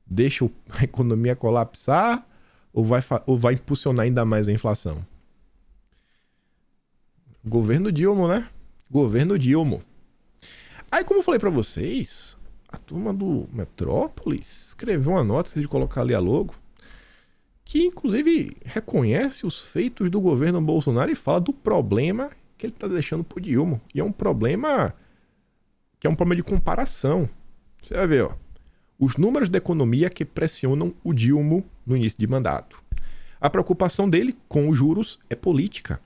Deixa a economia colapsar ou vai impulsionar ainda mais a inflação? Governo Dilma, né? Governo Dilma. Aí, como eu falei para vocês, a turma do Metrópolis escreveu uma nota, de colocar ali a logo, que inclusive reconhece os feitos do governo Bolsonaro e fala do problema que ele está deixando pro Dilma. E é um problema que é um problema de comparação. Você vai ver, ó, os números da economia que pressionam o Dilma no início de mandato. A preocupação dele com os juros é política.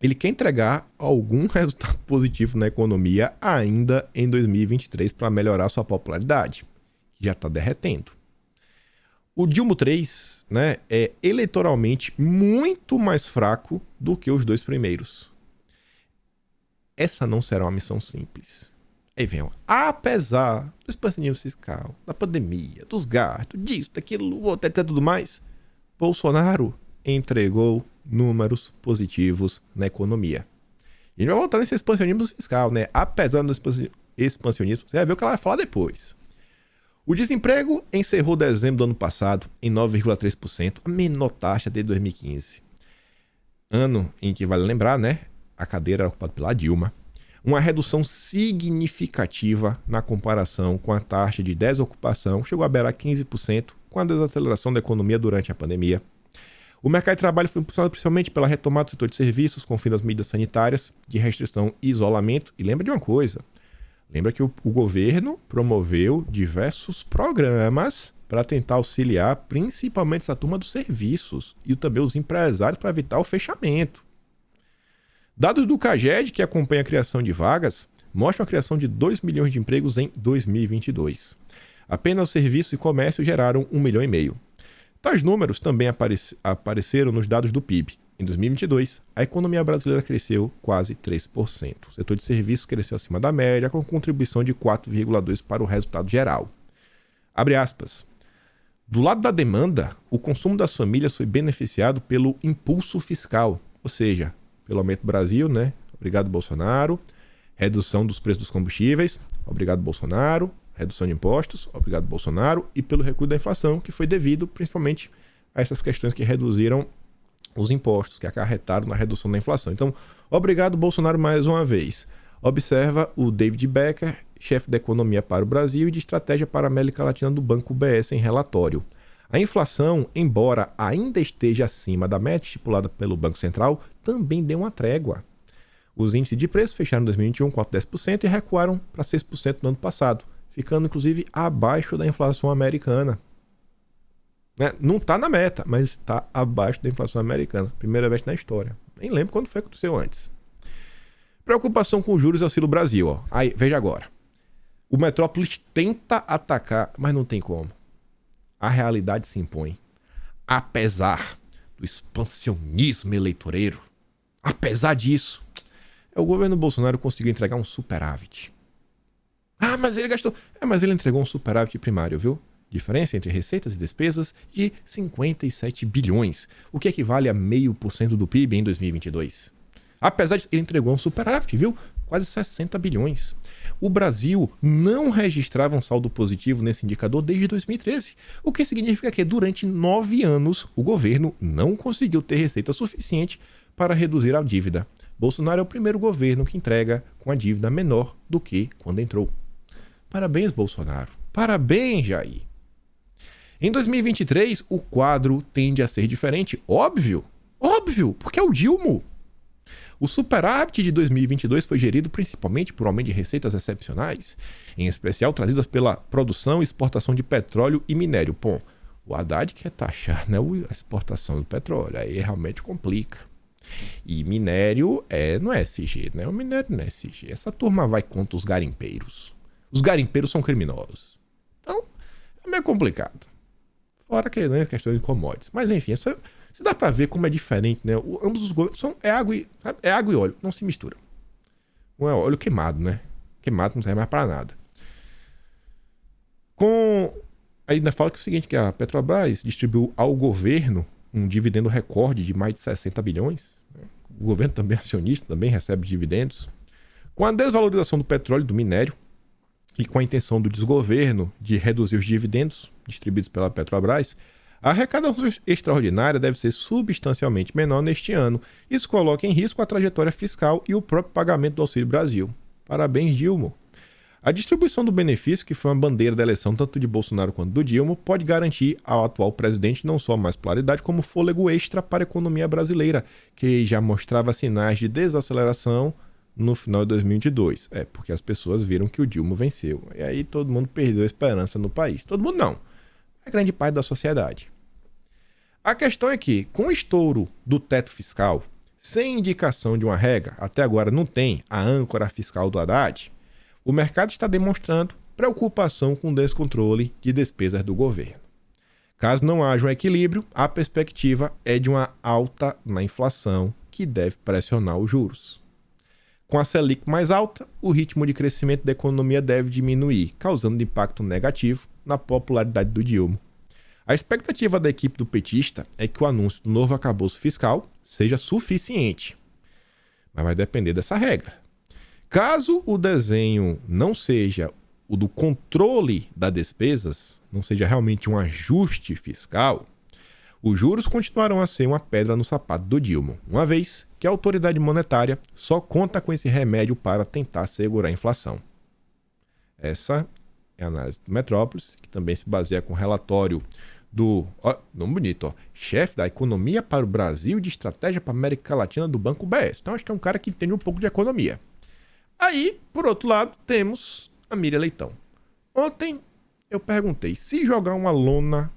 Ele quer entregar algum resultado positivo na economia ainda em 2023 para melhorar sua popularidade, que já está derretendo. O Dilma 3, né, é eleitoralmente muito mais fraco do que os dois primeiros. Essa não será uma missão simples. Aí vem, ó, apesar do expansionismo fiscal, da pandemia, dos gastos, disso, daquilo, outro, até tudo mais, Bolsonaro entregou números positivos na economia. E a gente vai voltar nesse expansionismo fiscal, né? Apesar do expansionismo, você vai ver o que ela vai falar depois. O desemprego encerrou dezembro do ano passado em 9,3%, a menor taxa desde 2015. Ano em que, vale lembrar, né, a cadeira era ocupada pela Dilma. uma redução significativa na comparação com a taxa de desocupação, chegou a beirar 15% com a desaceleração da economia durante a pandemia. O mercado de trabalho foi impulsionado principalmente pela retomada do setor de serviços, com o fim das medidas sanitárias de restrição e isolamento. E lembra de uma coisa, lembra que o governo promoveu diversos programas para tentar auxiliar principalmente essa turma dos serviços e também os empresários para evitar o fechamento. Dados do CAGED, que acompanha a criação de vagas, mostram a criação de 2 milhões de empregos em 2022. Apenas os serviços e comércio geraram 1,5 milhão. Tais números também apareceram nos dados do PIB. Em 2022, a economia brasileira cresceu quase 3%. O setor de serviços cresceu acima da média, com contribuição de 4,2% para o resultado geral. Abre aspas. Do lado da demanda, o consumo das famílias foi beneficiado pelo impulso fiscal, ou seja, pelo Aumento Brasil, né? Obrigado, Bolsonaro. Redução dos preços dos combustíveis. Obrigado, Bolsonaro. Redução de impostos. Obrigado, Bolsonaro. E pelo recuo da inflação, que foi devido principalmente a essas questões que reduziram os impostos, que acarretaram na redução da inflação. Então, obrigado, Bolsonaro, mais uma vez. Observa o David Becker, chefe da economia para o Brasil e de estratégia para a América Latina do Banco BS, em relatório. A inflação, embora ainda esteja acima da meta estipulada pelo Banco Central, também deu uma trégua. Os índices de preço fecharam em 2021 com 10% e recuaram para 6% no ano passado, ficando inclusive abaixo da inflação americana. Não está na meta, mas está abaixo da inflação americana. Primeira vez na história. Nem lembro quando foi que aconteceu antes. Preocupação com juros e Auxílio Brasil. Ó. Aí, veja agora. O Metrópolis tenta atacar, mas não tem como. A realidade se impõe. Apesar do expansionismo eleitoreiro, apesar disso, o governo Bolsonaro conseguiu entregar um superávit. Ah, mas ele gastou... mas ele entregou um superávit primário, viu? Diferença entre receitas e despesas de 57 bilhões, o que equivale a 0,5% do PIB em 2022. Apesar disso, ele entregou um superávit, viu? Quase 60 bilhões. O Brasil não registrava um saldo positivo nesse indicador desde 2013, o que significa que durante 9 anos o governo não conseguiu ter receita suficiente para reduzir a dívida. Bolsonaro é o primeiro governo que entrega com a dívida menor do que quando entrou. Parabéns, Bolsonaro. Parabéns, Jair. Em 2023, o quadro tende a ser diferente. Óbvio, porque é o Dilma. O superávit de 2022 foi gerido principalmente por aumento de receitas excepcionais, em especial trazidas pela produção e exportação de petróleo e minério. Bom, o Haddad quer taxar, né, a exportação do petróleo, aí realmente complica. E minério não é SG, né? O minério não é SG. Essa turma vai contra os garimpeiros. Os garimpeiros são criminosos. Então, é meio complicado. Fora que é questão de commodities. Mas enfim, você dá pra ver como é diferente, né? Ambos os governos é água e óleo, não se misturam. Não é óleo queimado, né? Queimado não serve mais pra nada. Ainda fala que é o seguinte, que a Petrobras distribuiu ao governo um dividendo recorde de mais de 60 bilhões. O governo também é acionista, também recebe dividendos. Com a desvalorização do petróleo e do minério, e com a intenção do desgoverno de reduzir os dividendos distribuídos pela Petrobras, a arrecadação extraordinária deve ser substancialmente menor neste ano. Isso coloca em risco a trajetória fiscal e o próprio pagamento do Auxílio Brasil. Parabéns, Dilma. A distribuição do benefício, que foi uma bandeira da eleição tanto de Bolsonaro quanto do Dilma, pode garantir ao atual presidente não só mais pluralidade, como fôlego extra para a economia brasileira, que já mostrava sinais de desaceleração no final de 2022. Porque as pessoas viram que o Dilma venceu. E aí todo mundo perdeu a esperança no país. Todo mundo não. A grande parte da sociedade. A questão é que, com o estouro do teto fiscal, sem indicação de uma regra, até agora não tem a âncora fiscal do Haddad, o mercado está demonstrando preocupação com o descontrole de despesas do governo. Caso não haja um equilíbrio, a perspectiva é de uma alta na inflação que deve pressionar os juros. Com a Selic mais alta, o ritmo de crescimento da economia deve diminuir, causando impacto negativo na popularidade do Dilma. A expectativa da equipe do petista é que o anúncio do novo arcabouço fiscal seja suficiente, mas vai depender dessa regra. Caso o desenho não seja o do controle das despesas, não seja realmente um ajuste fiscal, Os juros continuarão a ser uma pedra no sapato do Dilma, uma vez que a autoridade monetária só conta com esse remédio para tentar segurar a inflação. Essa é a análise do Metrópolis, que também se baseia com o relatório do, nome bonito, chefe da economia para o Brasil de estratégia para a América Latina do Banco BS. Então acho que é um cara que entende um pouco de economia. Aí, por outro lado, temos a Miriam Leitão. Ontem eu perguntei, se jogar uma lona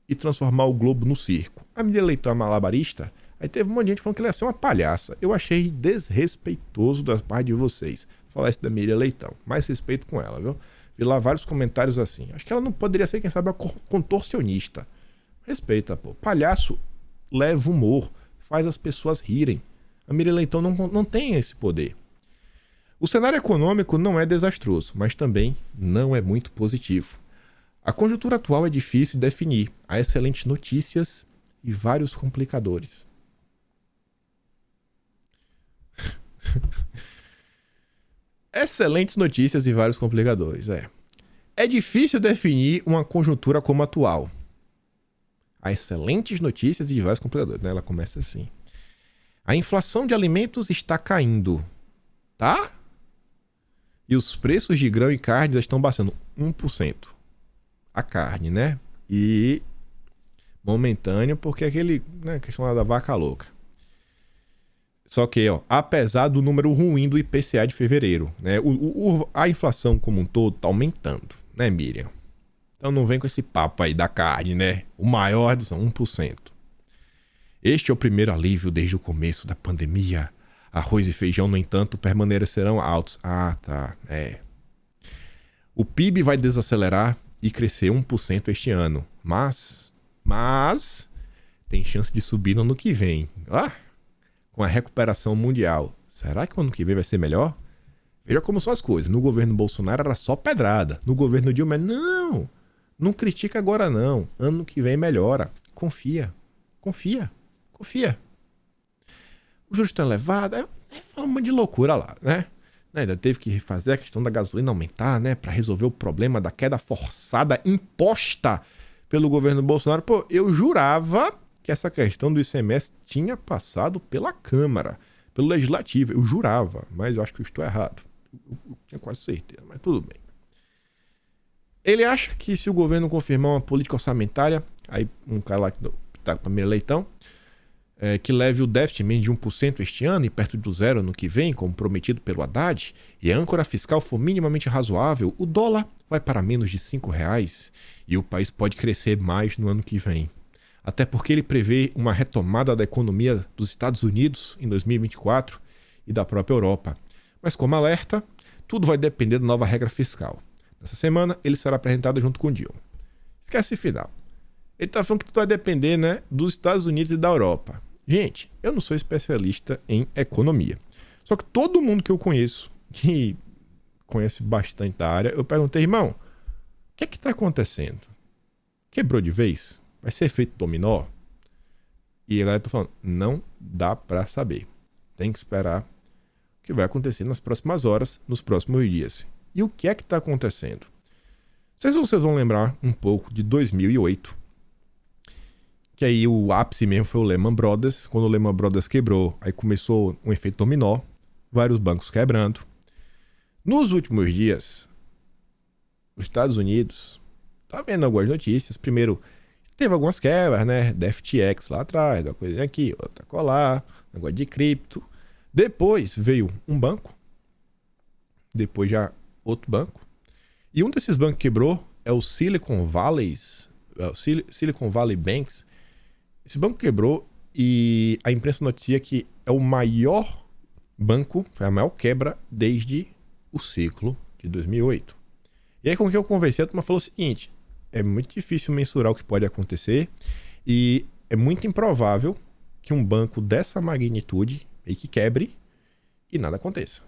e transformar o globo no circo, a Miriam Leitão é malabarista? Aí teve um monte de gente falando que ela ia ser uma palhaça. Eu achei desrespeitoso da parte de vocês falar isso da Miriam Leitão. Mais respeito com ela, viu? Vi lá vários comentários assim. Acho que ela não poderia ser, quem sabe, a contorcionista. Respeita, pô. Palhaço leva humor, faz as pessoas rirem. A Miriam Leitão não tem esse poder. O cenário econômico não é desastroso, mas também não é muito positivo. A conjuntura atual é difícil de definir. Há excelentes notícias e vários complicadores. Excelentes notícias e vários complicadores, É difícil definir uma conjuntura como a atual. Há excelentes notícias e vários complicadores, né? Ela começa assim. A inflação de alimentos está caindo, tá? E os preços de grão e carne já estão baixando 1%. A carne, né? E momentâneo, porque é aquele, né, questão lá da vaca louca. Só que, apesar do número ruim do IPCA de fevereiro, né, a inflação como um todo tá aumentando, né, Miriam? Então não vem com esse papo aí da carne, né? O maior são 1%. Este é o primeiro alívio desde o começo da pandemia. Arroz e feijão, no entanto, permanecerão altos. Ah, tá, O PIB vai desacelerar e crescer 1% este ano, mas tem chance de subir no ano que vem. Com a recuperação mundial. Será que o ano que vem vai ser melhor? Veja como são as coisas. No governo Bolsonaro era só pedrada. No governo Dilma, não critica agora não. Ano que vem melhora. Confia. O juros estão elevados. Fala um monte de loucura lá, né? Ainda teve que fazer a questão da gasolina aumentar, né? Para resolver o problema da queda forçada imposta pelo governo Bolsonaro. Pô, eu jurava que essa questão do ICMS tinha passado pela Câmara, pelo Legislativo. Eu jurava, mas eu acho que eu estou errado. Eu tinha quase certeza, mas tudo bem. Ele acha que se o governo confirmar uma política orçamentária, aí um cara lá que está com a Miriam Leitão, que leve o déficit menos de 1% este ano e perto do zero no que vem, como prometido pelo Haddad, e a âncora fiscal for minimamente razoável, o dólar vai para menos de R$5 e o país pode crescer mais no ano que vem. Até porque ele prevê uma retomada da economia dos Estados Unidos em 2024 e da própria Europa. Mas como alerta, tudo vai depender da nova regra fiscal. Nessa semana, ele será apresentado junto com o Dilma. Esquece final. Ele está falando que tudo vai depender, né, dos Estados Unidos e da Europa. Gente, eu não sou especialista em economia. Só que todo mundo que eu conheço, que conhece bastante da área, eu perguntei, irmão, o que é que está acontecendo? Quebrou de vez? Vai ser feito dominó? E a galera tá falando, não dá para saber. Tem que esperar o que vai acontecer nas próximas horas, nos próximos dias. E o que é que está acontecendo? Não sei se vocês vão lembrar um pouco de 2008, que aí o ápice mesmo foi o Lehman Brothers. Quando o Lehman Brothers quebrou, aí começou um efeito dominó, vários bancos quebrando. Nos últimos dias, os Estados Unidos, tá vendo algumas notícias. Primeiro, teve algumas quebras, né? Da FTX lá atrás, uma coisinha aqui, outra colar, negócio de cripto. Depois veio um banco, depois já outro banco. E um desses bancos que quebrou é o Silicon Valley Banks. Esse banco quebrou e a imprensa noticia que é o maior banco, foi a maior quebra desde o ciclo de 2008. E aí com quem eu conversei, a turma falou o seguinte, é muito difícil mensurar o que pode acontecer e é muito improvável que um banco dessa magnitude e que quebre e nada aconteça.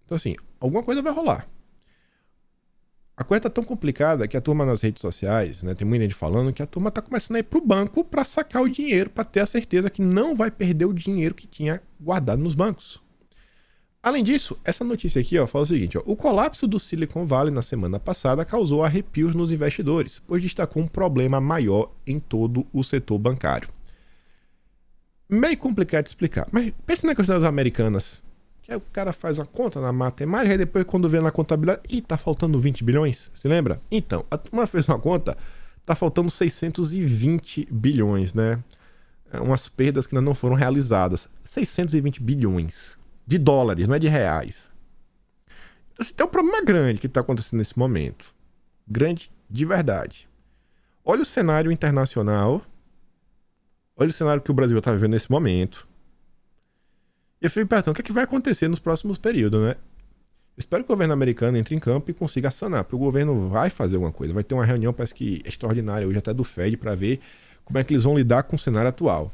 Então assim, alguma coisa vai rolar. A coisa tá tão complicada que a turma nas redes sociais, né, tem muita gente falando que a turma tá começando a ir pro banco para sacar o dinheiro, para ter a certeza que não vai perder o dinheiro que tinha guardado nos bancos. Além disso, essa notícia aqui fala o seguinte: o colapso do Silicon Valley na semana passada causou arrepios nos investidores, pois destacou um problema maior em todo o setor bancário. Meio complicado de explicar, mas pense na questão das americanas, que aí o cara faz uma conta na matemática e depois quando vê na contabilidade, tá faltando 20 bilhões, se lembra? Então, a turma fez uma conta, tá faltando 620 bilhões, né? Umas perdas que ainda não foram realizadas. 620 bilhões de dólares, não é de reais. Então, tem um problema grande que está acontecendo nesse momento. Grande de verdade. Olha o cenário internacional. Olha o cenário que o Brasil está vivendo nesse momento. E eu fico perguntando, o que é que vai acontecer nos próximos períodos, né? Espero que o governo americano entre em campo e consiga sanar, porque o governo vai fazer alguma coisa. Vai ter uma reunião, parece que extraordinária, hoje até do Fed, para ver como é que eles vão lidar com o cenário atual.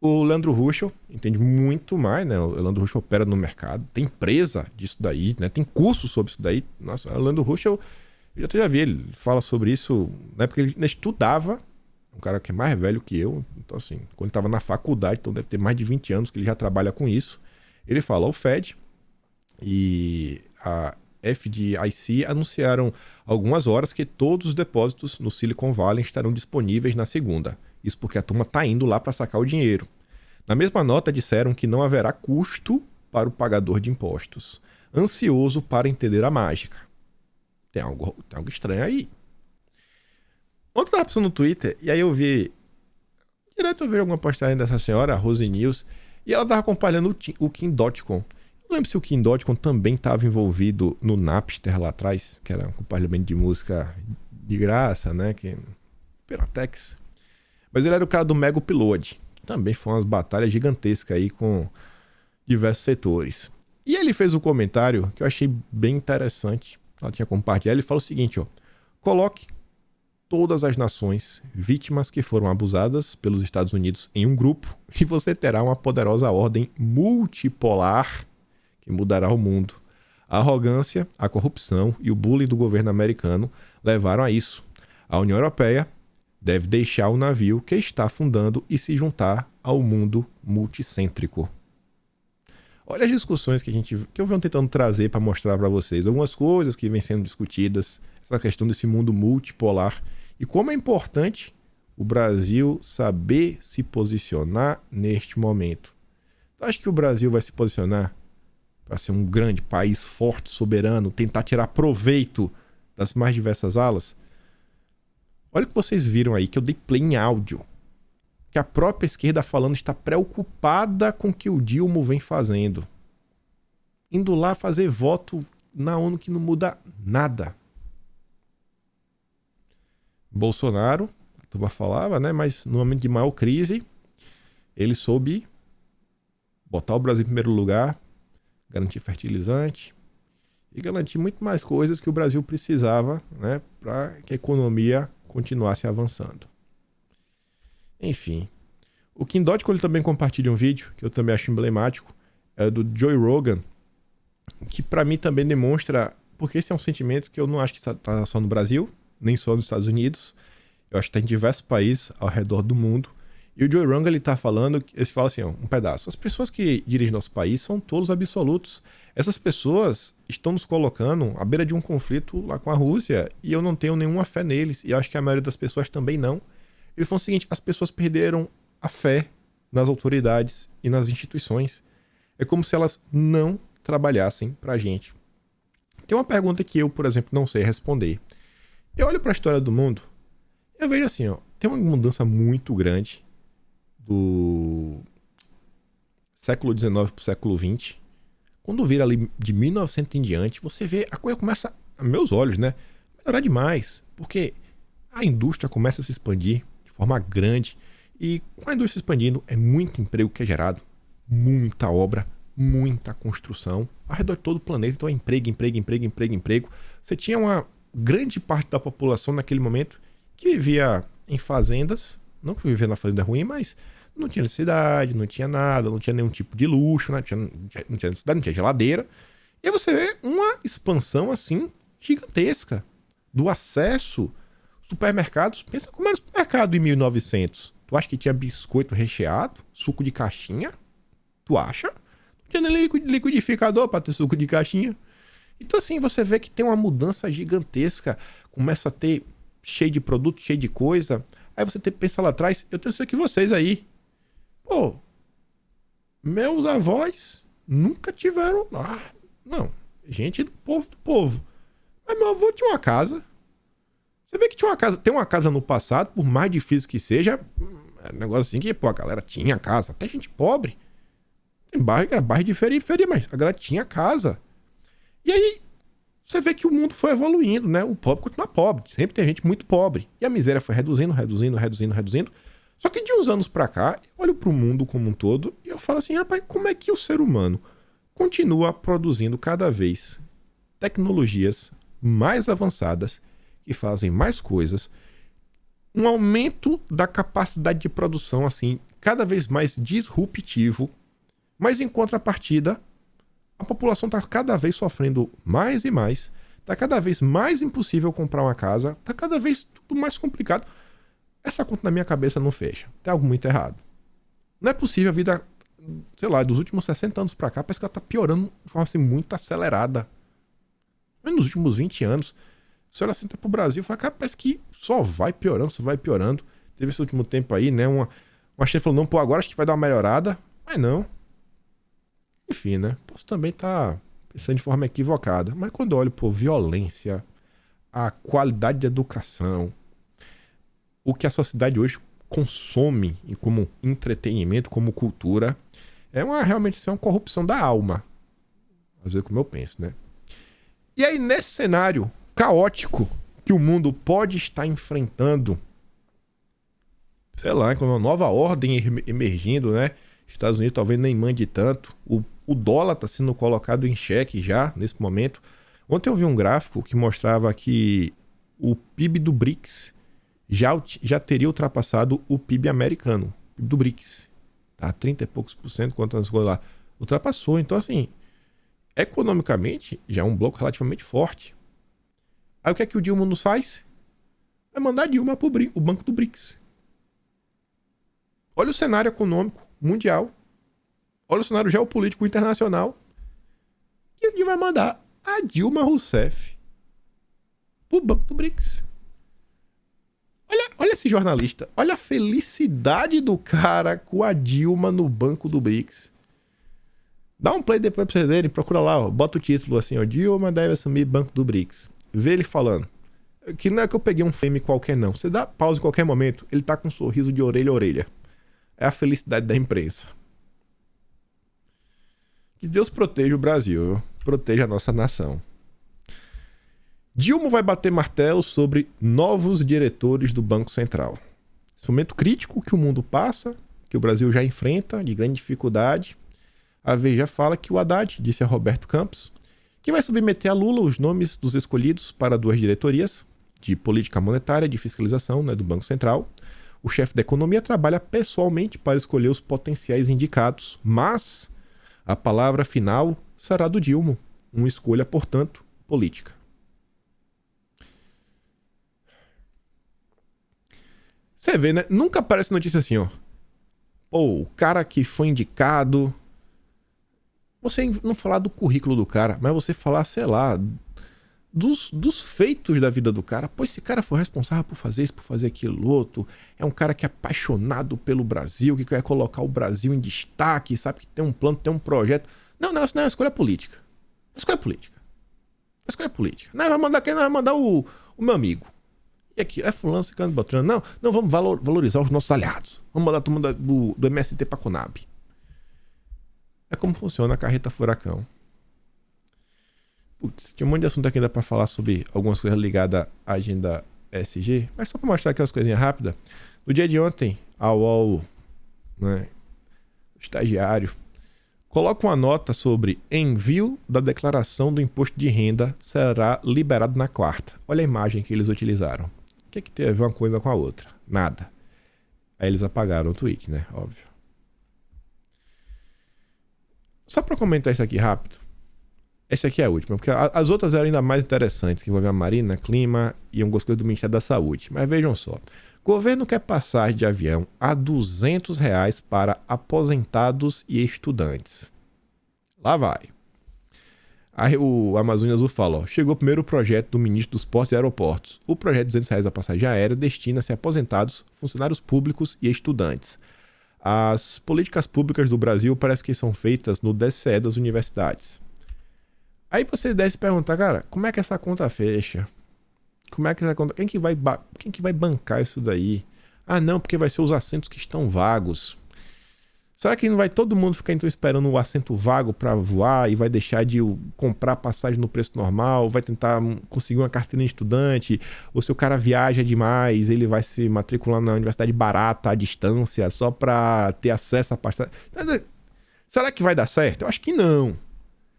O Leandro Huschel entende muito mais, né? O Leandro Huschel opera no mercado, tem empresa disso daí, né? Tem curso sobre isso daí. Nossa, o Leandro Huschel, eu já vi, ele fala sobre isso na época que ele estudava, um cara que é mais velho que eu, então assim, quando ele estava na faculdade, então deve ter mais de 20 anos que ele já trabalha com isso. Ele fala, o Fed e a FDIC anunciaram algumas horas que todos os depósitos no Silicon Valley estarão disponíveis na segunda. Isso porque a turma está indo lá para sacar o dinheiro. Na mesma nota disseram que não haverá custo para o pagador de impostos. Ansioso para entender a mágica. Tem algo estranho aí. Ontem eu estava passando no Twitter e aí eu vi... Direto eu vi alguma postagem dessa senhora, a Rose News, e ela estava compartilhando o Kim.com. Não lembro se o Kim.com também estava envolvido no Napster lá atrás, que era um compartilhamento de música de graça, né? Piratex. Mas ele era o cara do Mega Upload, que também foi umas batalhas gigantescas aí com diversos setores. E ele fez um comentário que eu achei bem interessante. Ela tinha compartilhado. Ele fala o seguinte, coloque todas as nações vítimas que foram abusadas pelos Estados Unidos em um grupo e você terá uma poderosa ordem multipolar que mudará o mundo. A arrogância, a corrupção e o bullying do governo americano levaram a isso. A União Europeia deve deixar o navio que está afundando e se juntar ao mundo multicêntrico. Olha as discussões que eu venho tentando trazer para mostrar para vocês. Algumas coisas que vêm sendo discutidas, essa questão desse mundo multipolar e como é importante o Brasil saber se posicionar neste momento. Tu acha que o Brasil vai se posicionar para ser um grande país forte, soberano, tentar tirar proveito das mais diversas alas? Olha o que vocês viram aí, que eu dei play em áudio. Que a própria esquerda falando está preocupada com o que o Dilma vem fazendo. Indo lá fazer voto na ONU que não muda nada. Bolsonaro, a turma falava, né? Mas no momento de maior crise, ele soube botar o Brasil em primeiro lugar, garantir fertilizante e garantir muito mais coisas que o Brasil precisava, né? Para que a economia continuasse avançando. Enfim. O Kim.com ele também compartilha um vídeo que eu também acho emblemático, é do Joe Rogan, que para mim também demonstra, porque esse é um sentimento que eu não acho que está só no Brasil, nem só nos Estados Unidos, eu acho que está em diversos países ao redor do mundo. E o Joe Rogan ele está falando, ele fala assim, um pedaço, as pessoas que dirigem nosso país são tolos absolutos. Essas pessoas estão nos colocando à beira de um conflito lá com a Rússia e eu não tenho nenhuma fé neles, e acho que a maioria das pessoas também não. Ele falou o seguinte, as pessoas perderam a fé nas autoridades e nas instituições. É como se elas não trabalhassem pra gente. Tem uma pergunta que eu, por exemplo, não sei responder. Eu olho pra história do mundo, eu vejo assim, tem uma mudança muito grande do século XIX pro século XX. Quando vira ali de 1900 em diante, você vê, a coisa começa, a meus olhos, né, melhorar demais. Porque a indústria começa a se expandir de forma grande. E com a indústria expandindo, é muito emprego que é gerado. Muita obra, muita construção. Ao redor de todo o planeta, então é emprego, emprego, emprego, emprego, emprego. Você tinha uma grande parte da população naquele momento que vivia em fazendas. Não que vivia na fazenda ruim, mas não tinha eletricidade, não tinha nada, não tinha nenhum tipo de luxo, né? Não tinha eletricidade, não tinha geladeira. E aí você vê uma expansão assim gigantesca do acesso. Supermercados, pensa como era o supermercado em 1900. Tu acha que tinha biscoito recheado, suco de caixinha? Tu acha? Não Tinha nem liquidificador para ter suco de caixinha. Então, assim, você vê que tem uma mudança gigantesca. Começa a ter cheio de produto, cheio de coisa. Aí você tem que pensar lá atrás. Eu tenho certeza que vocês aí. Pô, meus avós nunca tiveram. Não. Gente do povo. Mas meu avô tinha uma casa. Você vê que tinha uma casa. Tem uma casa no passado, por mais difícil que seja. É um negócio assim que, pô, a galera tinha casa. Até gente pobre. Tem bairro que era bairro de periferia, mas a galera tinha casa. E aí, você vê que o mundo foi evoluindo, né? O pobre continua pobre. Sempre tem gente muito pobre. E a miséria foi reduzindo. Só que de uns anos pra cá, eu olho pro mundo como um todo e eu falo assim, rapaz, como é que o ser humano continua produzindo cada vez tecnologias mais avançadas, que fazem mais coisas, um aumento da capacidade de produção, assim, cada vez mais disruptivo, mas em contrapartida, a população está cada vez sofrendo mais e mais, está cada vez mais impossível comprar uma casa, está cada vez tudo mais complicado. Essa conta na minha cabeça não fecha. Tem algo muito errado. Não é possível a vida, sei lá, dos últimos 60 anos pra cá, parece que ela tá piorando de forma assim, muito acelerada. Mas nos últimos 20 anos, se olha assim pro Brasil, fala, cara, parece que só vai piorando. Teve esse último tempo aí, né? Uma chefe falou, não, pô, agora acho que vai dar uma melhorada. Mas não. Enfim, né? Posso também estar pensando de forma equivocada. Mas quando eu olho por violência, a qualidade de educação, o que a sociedade hoje consome como entretenimento, como cultura, realmente assim, uma corrupção da alma. Às vezes como eu penso, né? E aí, nesse cenário caótico que o mundo pode estar enfrentando, sei lá, com uma nova ordem emergindo, né? Estados Unidos talvez nem mande tanto. O dólar está sendo colocado em xeque já, nesse momento. Ontem eu vi um gráfico que mostrava que o PIB do BRICS já teria ultrapassado o PIB americano, o PIB do BRICS. Tá? 30 e poucos por cento, quantas coisas lá. Ultrapassou. Então, assim, economicamente, já é um bloco relativamente forte. Aí o que é que o Dilma nos faz? Vai mandar a Dilma para o Banco do BRICS. Olha o cenário econômico mundial. Olha o cenário geopolítico internacional. E o Dilma vai mandar a Dilma Rousseff para o Banco do BRICS. Olha esse jornalista. Olha a felicidade do cara com a Dilma no Banco do BRICS. Dá um play depois pra vocês verem. Procura lá, ó, bota o título assim, ó, Dilma deve assumir Banco do BRICS. Vê ele falando. Que não é que eu peguei um frame qualquer, não. Você dá pausa em qualquer momento, ele tá com um sorriso de orelha a orelha. É a felicidade da imprensa. Que Deus proteja o Brasil, proteja a nossa nação. Dilma vai bater martelo sobre novos diretores do Banco Central. Esse momento crítico que o mundo passa, que o Brasil já enfrenta de grande dificuldade. A Veja fala que o Haddad disse a Roberto Campos que vai submeter a Lula os nomes dos escolhidos para 2 diretorias de política monetária e de fiscalização, né, do Banco Central. O chefe da economia trabalha pessoalmente para escolher os potenciais indicados, mas a palavra final será do Dilma. Uma escolha, portanto, política. Você vê, né? Nunca aparece notícia assim, ó. Pô, o cara que foi indicado. Você não falar do currículo do cara, mas você falar, sei lá, dos feitos da vida do cara. Pô, esse cara foi responsável por fazer isso, por fazer aquilo outro. É um cara que é apaixonado pelo Brasil, que quer colocar o Brasil em destaque, sabe que tem um plano, tem um projeto. Não, o negócio não é uma escolha política. Escolha política. Escolha política. Não, vai mandar quem? Não, vai mandar o meu amigo. E aqui, é fulano, ciclano, beltrano. Não, vamos valorizar os nossos aliados. Vamos mandar todo mundo do MST pra Conab. É como funciona a carreta furacão. Putz, tinha um monte de assunto aqui ainda pra falar sobre algumas coisas ligadas à agenda ESG, mas só pra mostrar aquelas coisinhas rápidas. No dia de ontem, a UOL, né, o estagiário, coloca uma nota sobre envio da declaração do imposto de renda será liberado na quarta. Olha a imagem que eles utilizaram. O que é que tem a ver uma coisa com a outra? Nada. Aí eles apagaram o tweet, né? Óbvio. Só para comentar isso aqui rápido. Essa aqui é a última, porque as outras eram ainda mais interessantes, que envolvem a Marina, clima e algumas coisas do Ministério da Saúde. Mas vejam só. Governo quer passagem de avião a R$ 200 para aposentados e estudantes. Lá vai. Aí o Amazônia Azul fala, ó, chegou o primeiro projeto do ministro dos Portos e Aeroportos. O projeto de R$ 200 da passagem aérea destina-se a aposentados, funcionários públicos e estudantes. As políticas públicas do Brasil parece que são feitas no DCE das universidades. Aí você deve se perguntar, cara, como é que essa conta fecha? Como é que essa conta... Quem que vai bancar isso daí? Ah, não, porque vai ser os assentos que estão vagos. Será que não vai todo mundo ficar então esperando o assento vago para voar e vai deixar de comprar passagem no preço normal, vai tentar conseguir uma carteira de estudante, ou se o cara viaja demais, ele vai se matricular na universidade barata, à distância, só para ter acesso à passagem? Será que vai dar certo? Eu acho que não.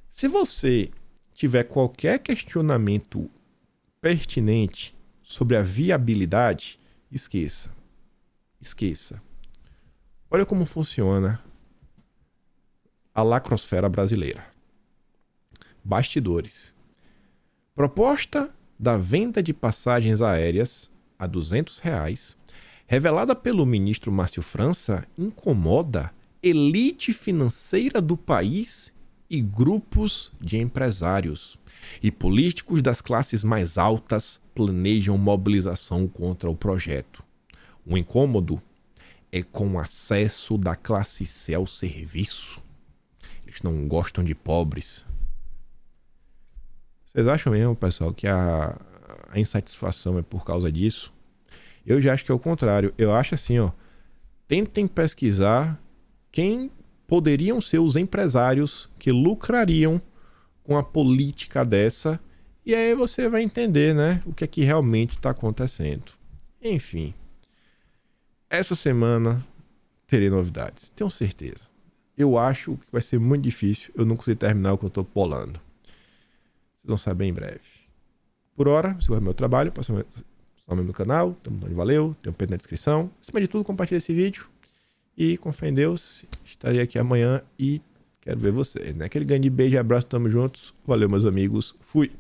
Se você tiver qualquer questionamento pertinente sobre a viabilidade, esqueça. Esqueça. Olha como funciona a lacrosfera brasileira. Bastidores. Proposta da venda de passagens aéreas a R$ 200, revelada pelo ministro Márcio França, incomoda elite financeira do país e grupos de empresários. E políticos das classes mais altas planejam mobilização contra o projeto. O incômodo é com acesso da classe C ao serviço. Eles não gostam de pobres. Vocês acham mesmo, pessoal, que a insatisfação é por causa disso? Eu já acho que é o contrário. Eu acho assim, ó. Tentem pesquisar quem poderiam ser os empresários que lucrariam com a política dessa. E aí você vai entender, né? O que é que realmente está acontecendo. Enfim. Essa semana terei novidades, tenho certeza. Eu acho que vai ser muito difícil, eu não consigo terminar o que eu tô bolando. Vocês vão saber em breve. Por hora, se gosta do meu trabalho, passa o nome do canal, tem um botão de valeu, tem um pedido na descrição. Acima de tudo, compartilhe esse vídeo. E com fé em Deus, estarei aqui amanhã e quero ver vocês, né? Aquele grande beijo e abraço, tamo juntos. Valeu, meus amigos. Fui!